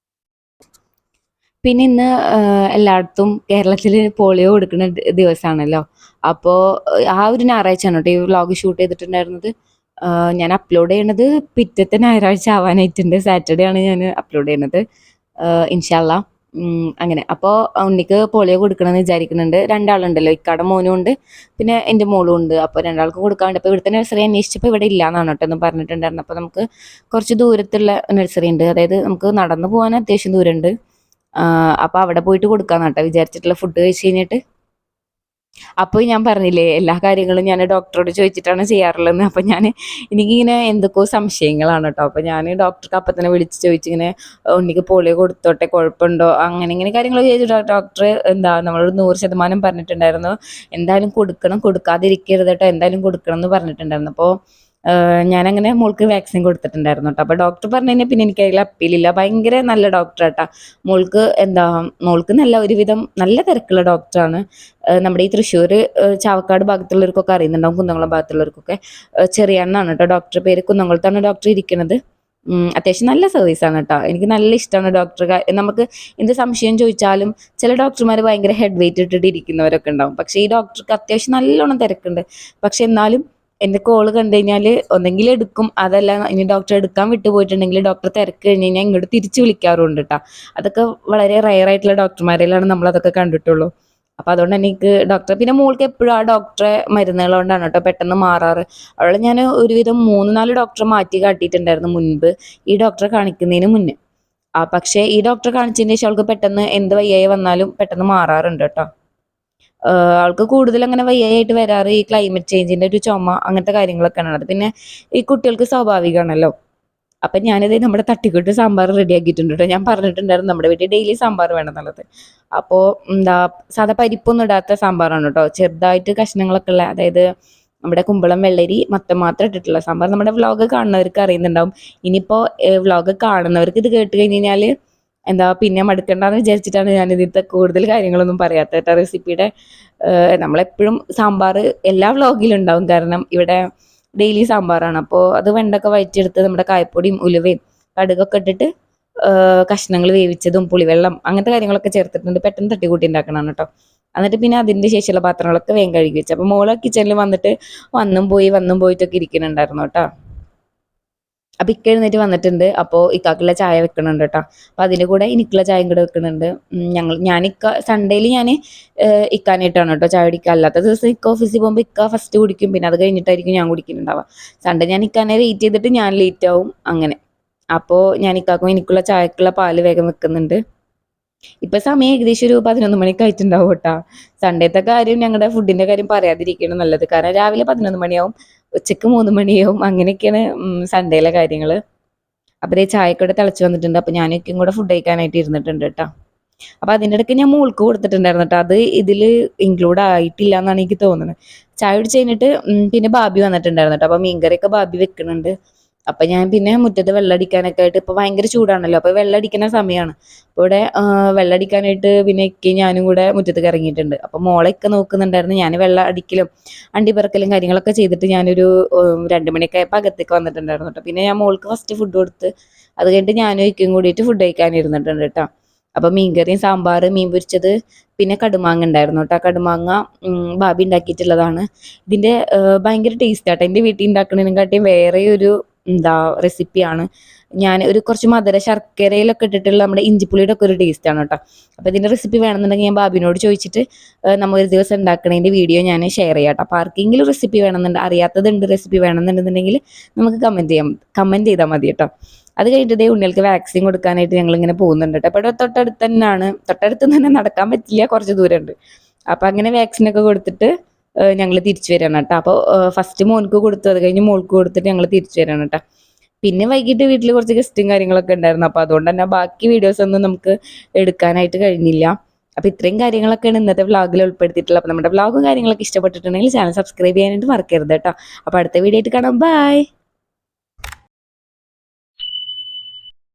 പിന്നെ ഇന്ന് എല്ലായിടത്തും കേരളത്തിൽ പോളിയോ കൊടുക്കുന്ന ദിവസമാണല്ലോ. അപ്പോൾ ആ ഒരു ഞായറാഴ്ചയാണ് കേട്ടോ ഈ വ്ളോഗ് ഷൂട്ട് ചെയ്തിട്ടുണ്ടായിരുന്നത്. ഞാൻ അപ്ലോഡ് ചെയ്യണത് പിറ്റത്തെ ഞായറാഴ്ച ആവാനായിട്ടുണ്ട്. സാറ്റർഡേ ആണ് ഞാൻ അപ്ലോഡ് ചെയ്യണത്, ഇൻഷാ അള്ളാ. അങ്ങനെ. അപ്പോൾ ഉണ്ണിക്ക് പോളിയോ കൊടുക്കണമെന്ന് വിചാരിക്കുന്നുണ്ട്. 2 ആളുണ്ടല്ലോ, ഇക്കാടെ മോനും ഉണ്ട്, പിന്നെ എൻ്റെ മോളും ഉണ്ട്. അപ്പോൾ 2 ആൾക്ക് കൊടുക്കാണ്ട്. അപ്പോൾ ഇവിടുത്തെ നഴ്സറി അന്വേഷിച്ചപ്പോൾ ഇവിടെ ഇല്ലയെന്നാണ് കേട്ടോ എന്ന് പറഞ്ഞിട്ടുണ്ടായിരുന്നു. അപ്പോൾ നമുക്ക് കുറച്ച് ദൂരത്തുള്ള നഴ്സറി ഉണ്ട്, അതായത് നമുക്ക് നടന്നു പോകാൻ അത്യാവശ്യം ദൂരമുണ്ട്. അപ്പോൾ അവിടെ പോയിട്ട് കൊടുക്കാമെന്ന് കേട്ടോ വിചാരിച്ചിട്ടുള്ള, ഫുഡ് കഴിച്ച് കഴിഞ്ഞിട്ട്. അപ്പോൾ ഞാൻ പറഞ്ഞില്ലേ എല്ലാ കാര്യങ്ങളും ഞാൻ ഡോക്ടറോട് ചോദിച്ചിട്ടാണ് ചെയ്യാറുള്ളതെന്ന്. അപ്പോൾ എനിക്കിങ്ങനെ എന്തൊക്കെയോ സംശയങ്ങളാണ് കേട്ടോ. അപ്പോൾ ഞാൻ ഡോക്ടർക്ക് അപ്പം തന്നെ വിളിച്ച് ചോദിച്ചിങ്ങനെ ഉണ്ണിക്ക് പോളിയോ കൊടുത്തോട്ടെ, കുഴപ്പമുണ്ടോ, അങ്ങനെ ഇങ്ങനെ കാര്യങ്ങൾ ചോദിച്ചിട്ട് ഡോക്ടർ നമ്മളോട് 100% പറഞ്ഞിട്ടുണ്ടായിരുന്നു, എന്തായാലും കൊടുക്കണം, കൊടുക്കാതിരിക്കരുത് കേട്ടോ, എന്തായാലും കൊടുക്കണം എന്ന് പറഞ്ഞിട്ടുണ്ടായിരുന്നു. അപ്പോൾ ഞാനങ്ങനെ മോൾക്ക് വാക്സിൻ കൊടുത്തിട്ടുണ്ടായിരുന്നു കേട്ടോ. അപ്പോൾ ഡോക്ടർ പറഞ്ഞു കഴിഞ്ഞാൽ പിന്നെ എനിക്ക് അതിൽ അപ്പീലില്ല, ഭയങ്കര നല്ല ഡോക്ടർ കേട്ടോ. മോൾക്ക് നല്ല ഒരുവിധം നല്ല തിരക്കുള്ള ഡോക്ടറാണ്. നമ്മുടെ ഈ തൃശ്ശൂർ ചാവക്കാട് ഭാഗത്തുള്ളവർക്കൊക്കെ അറിയുന്നുണ്ടാവും, കുന്നംകുളം ഭാഗത്തുള്ളവർക്കൊക്കെ. ചെറിയണ്ണാണ് കേട്ടോ ഡോക്ടർ, പേര്. കുന്നംകുളത്താണ് ഡോക്ടർ ഇരിക്കുന്നത്. അത്യാവശ്യം നല്ല സർവീസാണ് കേട്ടോ. എനിക്ക് നല്ല ഇഷ്ടമാണ് ഡോക്ടർ. നമുക്ക് എന്ത് സംശയം ചോദിച്ചാലും ചില ഡോക്ടർമാർ ഭയങ്കര ഹെഡ് വെയിറ്റ് ഇട്ടിട്ട് ഇരിക്കുന്നവരൊക്കെ ഉണ്ടാവും. പക്ഷേ ഈ ഡോക്ടർക്ക് അത്യാവശ്യം നല്ലോണം തിരക്കുണ്ട്. പക്ഷെ എന്നാലും എൻ്റെ കോള് കണ്ടു കഴിഞ്ഞാൽ ഒന്നെങ്കിൽ എടുക്കും, അതല്ല ഇനി ഡോക്ടർ എടുക്കാൻ വിട്ടുപോയിട്ടുണ്ടെങ്കിൽ ഡോക്ടർ തിരക്ക് കഴിഞ്ഞ് കഴിഞ്ഞാൽ ഇങ്ങോട്ട് തിരിച്ചു വിളിക്കാറുണ്ട് കേട്ടോ. അതൊക്കെ വളരെ റയർ ആയിട്ടുള്ള ഡോക്ടർമാരിലാണ് നമ്മളതൊക്കെ കണ്ടിട്ടുള്ളൂ. അപ്പം അതുകൊണ്ട് തന്നെ എനിക്ക് ഡോക്ടർ, പിന്നെ മോൾക്ക് എപ്പോഴും ആ ഡോക്ടറെ മരുന്നുകൾ കൊണ്ടാണ് കേട്ടോ പെട്ടെന്ന് മാറാറ്. അവളെ ഞാൻ ഒരുവിധം 3-4 ഡോക്ടറെ മാറ്റി കാട്ടിയിട്ടുണ്ടായിരുന്നു മുൻപ്, ഈ ഡോക്ടറെ കാണിക്കുന്നതിന് മുന്നേ. പക്ഷേ ഈ ഡോക്ടറെ കാണിച്ചതിന് ശേഷം അവൾക്ക് പെട്ടെന്ന് എന്ത് വയ്യായി വന്നാലും പെട്ടെന്ന് മാറാറുണ്ട് കേട്ടോ. ആൾക്ക് കൂടുതൽ അങ്ങനെ വയ്യായിട്ട് വരാറ് ഈ ക്ലൈമറ്റ് ചേഞ്ചിന്റെ ഒരു ചുമ, അങ്ങനത്തെ കാര്യങ്ങളൊക്കെയാണ്. അത് പിന്നെ ഈ കുട്ടികൾക്ക് സ്വാഭാവികമാണല്ലോ. അപ്പം ഞാനിത് നമ്മുടെ തട്ടിക്കൂട്ട് സാമ്പാർ റെഡി ആക്കിയിട്ടുണ്ട് കേട്ടോ. ഞാൻ പറഞ്ഞിട്ടുണ്ടായിരുന്നു നമ്മുടെ വീട്ടിൽ ഡെയിലി സാമ്പാർ വേണം എന്നുള്ളത്. അപ്പോൾ സാധാ പരിപ്പൊന്നും ഇടാത്ത സാമ്പാറാണ് കേട്ടോ, ചെറുതായിട്ട് കഷ്ണങ്ങളൊക്കെ ഉള്ള, അതായത് നമ്മുടെ കുമ്പളം, വെള്ളരി, മത്തം മാത്രം ഇട്ടിട്ടുള്ള സാമ്പാർ. നമ്മുടെ വ്ളോഗ് കാണുന്നവർക്ക് അറിയുന്നുണ്ടാവും. ഇനിയിപ്പോൾ വ്ളോഗ് കാണുന്നവർക്ക് ഇത് കേട്ട് കഴിഞ്ഞ് കഴിഞ്ഞാൽ പിന്നെ മടുക്കണ്ടെന്ന് വിചാരിച്ചിട്ടാണ് ഞാൻ ഇതിലത്തെ കൂടുതൽ കാര്യങ്ങളൊന്നും പറയാത്തത് കേട്ടോ. റെസിപ്പിയുടെ നമ്മളെപ്പോഴും സാമ്പാർ എല്ലാ വ്ളോഗിലും ഉണ്ടാവും, കാരണം ഇവിടെ ഡെയിലി സാമ്പാറാണ്. അപ്പോൾ അത് വെണ്ടൊക്കെ വഴറ്റിയെടുത്ത് നമ്മുടെ കായപ്പൊടിയും ഉലുവയും കടുകൊക്കെ ഇട്ടിട്ട് കഷ്ണങ്ങൾ വേവിച്ചതും പുളിവെള്ളം അങ്ങനത്തെ കാര്യങ്ങളൊക്കെ ചേർത്തിട്ടുണ്ട്. പെട്ടെന്ന് തട്ടിക്കൂട്ടി ഉണ്ടാക്കണം കേട്ടോ. എന്നിട്ട് പിന്നെ അതിൻ്റെ ശേഷമുള്ള പാത്രങ്ങളൊക്കെ വേഗം കഴുകി വെച്ചു. അപ്പോൾ മോളെ കിച്ചണിൽ വന്നിട്ട് വന്നും പോയിട്ടൊക്കെ ഇരിക്കുന്നുണ്ടായിരുന്നു കേട്ടോ. അപ്പം ഇക്ക എഴുന്നേറ്റ് വന്നിട്ടുണ്ട്. അപ്പോൾ ഇക്കാക്കുള്ള ചായ വെക്കുന്നുണ്ട് കേട്ടോ. അപ്പോൾ അതിൻ്റെ കൂടെ എനിക്കുള്ള ചായയും കൂടെ വെക്കുന്നുണ്ട്. സൺഡേയിൽ ഞാൻ ഇക്കാനായിട്ടാണ് കേട്ടോ ചായ കുടിക്കുക. അല്ലാത്ത ദിവസം ഇക്ക ഓഫീസിൽ പോകുമ്പോൾ ഇക്ക ഫസ്റ്റ് കുടിക്കും, പിന്നെ അത് കഴിഞ്ഞിട്ടായിരിക്കും ഞാൻ കുടിക്കുന്നുണ്ടാവുക. സൺഡേ ഞാൻ ഇക്കാനെ വെയിറ്റ് ചെയ്തിട്ട് ഞാൻ ലേറ്റ് ആവും അങ്ങനെ. അപ്പോൾ ഞാൻ ഇക്കാക്കും എനിക്കുള്ള ചായക്കുള്ള പാല് വേഗം വെക്കുന്നുണ്ട്. ഇപ്പം സമയം ഏകദേശം ഒരു 11 മണിക്ക് ആയിട്ടുണ്ടാവും കേട്ടോ. സൺഡേത്തെ കാര്യം, ഞങ്ങളുടെ ഫുഡിൻ്റെ കാര്യം പറയാതിരിക്കണം നല്ലത്, കാരണം രാവിലെ 11 മണിയാവും, ഉച്ചക്ക് 3 മണിയാവും, അങ്ങനെയൊക്കെയാണ് സൺഡേയിലെ കാര്യങ്ങൾ. അപ്പോൾ ഈ ചായക്കൂടെ തിളച്ച് വന്നിട്ടുണ്ട്. അപ്പോൾ ഞാനൊക്കെയും കൂടെ ഫുഡ് കഴിക്കാനായിട്ട് ഇരുന്നിട്ടുണ്ട് കേട്ടോ. അപ്പോൾ അതിൻ്റെ ഇടയ്ക്ക് ഞാൻ മോൾക്ക് കൊടുത്തിട്ടുണ്ടായിരുന്നു കേട്ടോ. അത് ഇതിൽ ഇൻക്ലൂഡ് ആയിട്ടില്ല എന്നാണ് എനിക്ക് തോന്നുന്നത്. ചായ കുടിച്ച് കഴിഞ്ഞിട്ട് പിന്നെ ബാബി വന്നിട്ടുണ്ടായിരുന്നു കേട്ടോ. അപ്പോൾ മീൻകറിയൊക്കെ ബാബി വെക്കുന്നുണ്ട്. അപ്പം ഞാൻ പിന്നെ മുറ്റത്ത് വെള്ളമടിക്കാനൊക്കെ ആയിട്ട്, ഇപ്പോൾ ഭയങ്കര ചൂടാണല്ലോ, അപ്പോൾ വെള്ളമടിക്കുന്ന സമയമാണ്. അപ്പോൾ ഇവിടെ വെള്ളമടിക്കാനായിട്ട് പിന്നെ ഇക്കയും ഞാനും കൂടെ മുറ്റത്തേക്ക് ഇറങ്ങിയിട്ടുണ്ട്. അപ്പോൾ മോളെയൊക്കെ നോക്കുന്നുണ്ടായിരുന്നു. ഞാൻ വെള്ളം അടിക്കലും അണ്ടിപ്പറക്കലും കാര്യങ്ങളൊക്കെ ചെയ്തിട്ട് ഞാനൊരു 2 മണിയൊക്കെ ആയപ്പോൾ അകത്തേക്ക് വന്നിട്ടുണ്ടായിരുന്നു കേട്ടോ. പിന്നെ ഞാൻ മോൾക്ക് ഫസ്റ്റ് ഫുഡ് കൊടുത്ത് അത് കഴിഞ്ഞിട്ട് ഞാനും ഇക്കയും കൂടിയിട്ട് ഫുഡ് കഴിക്കാനിരുന്നിട്ടുണ്ട് കേട്ടോ. അപ്പോൾ മീൻകറിയും സാമ്പാർ, മീൻ പൊരിച്ചത്, പിന്നെ കടുമാങ്ങ ഉണ്ടായിരുന്നു കേട്ടോ. കടുമാങ്ങ ബാബി ഉണ്ടാക്കിയിട്ടുള്ളതാണ്. ഇതിൻ്റെ ഭയങ്കര ടേസ്റ്റ് ആട്ടോ. എൻ്റെ വീട്ടിൽ ഉണ്ടാക്കുന്നതിനെക്കാട്ടിയും വേറെ ഒരു റെസിപ്പിയാണ്. ഞാൻ കുറച്ച് മധുര ശർക്കരയിലൊക്കെ ഇട്ടിട്ടുള്ള നമ്മുടെ ഇഞ്ചിപ്പുളിയുടെ ഒക്കെ ഒരു ടേസ്റ്റാണ് കേട്ടോ. അപ്പോൾ ഇതിൻ്റെ റെസിപ്പി വേണമെന്നുണ്ടെങ്കിൽ ഞാൻ ബാബിനോട് ചോദിച്ചിട്ട് നമ്മൾ ഒരു ദിവസം ഉണ്ടാക്കുന്നതിൻ്റെ വീഡിയോ ഞാൻ ഷെയർ ചെയ്യാം കേട്ടോ. അപ്പോൾ ആർക്കെങ്കിലും റെസിപ്പി അറിയാത്തതുണ്ട് റെസിപ്പി വേണമെന്നുണ്ടെന്നുണ്ടെങ്കിൽ നമുക്ക് കമൻറ്റ് ചെയ്താൽ മതി കേട്ടോ. അത് കഴിഞ്ഞിട്ട് ഉണ്ണികൾക്ക് വാക്സിൻ കൊടുക്കാനായിട്ട് ഞങ്ങളിങ്ങനെ പോകുന്നുണ്ട് കേട്ടോ. അപ്പോൾ തൊട്ടടുത്ത് തന്നെയാണ്, തൊട്ടടുത്ത് തന്നെ നടക്കാൻ പറ്റില്ല, കുറച്ച് ദൂരമുണ്ട്. അപ്പോൾ അങ്ങനെ വാക്സിനൊക്കെ കൊടുത്തിട്ട് ഞങ്ങൾ തിരിച്ചു വരികയാണ് കേട്ടോ. അപ്പോൾ ഫസ്റ്റ് മോൾക്ക് കൊടുത്തു, അത് കഴിഞ്ഞ് മോൾക്ക് കൊടുത്തിട്ട് ഞങ്ങൾ തിരിച്ചു വരികയാണ് കേട്ടോ. പിന്നെ വൈകിട്ട് വീട്ടിൽ കുറച്ച് ഗസ്റ്റും കാര്യങ്ങളൊക്കെ ഉണ്ടായിരുന്നു. അപ്പോൾ അതുകൊണ്ട് തന്നെ ബാക്കി വീഡിയോസ് ഒന്നും നമുക്ക് എടുക്കാനായിട്ട് കഴിഞ്ഞില്ല. അപ്പോൾ ഇത്രയും കാര്യങ്ങളൊക്കെയാണ് ഇന്നത്തെ വ്ളോഗിൽ ഉൾപ്പെടുത്തിയിട്ടുള്ളത്. അപ്പോൾ നമ്മുടെ വ്ളോഗും കാര്യങ്ങളൊക്കെ ഇഷ്ടപ്പെട്ടിട്ടുണ്ടെങ്കിൽ ചാനൽ സബ്സ്ക്രൈബ് ചെയ്യാനായിട്ട് മറക്കരുത് കേട്ടോ. അപ്പോൾ അടുത്ത വീഡിയോ ആയിട്ട് കാണാം. ബൈ.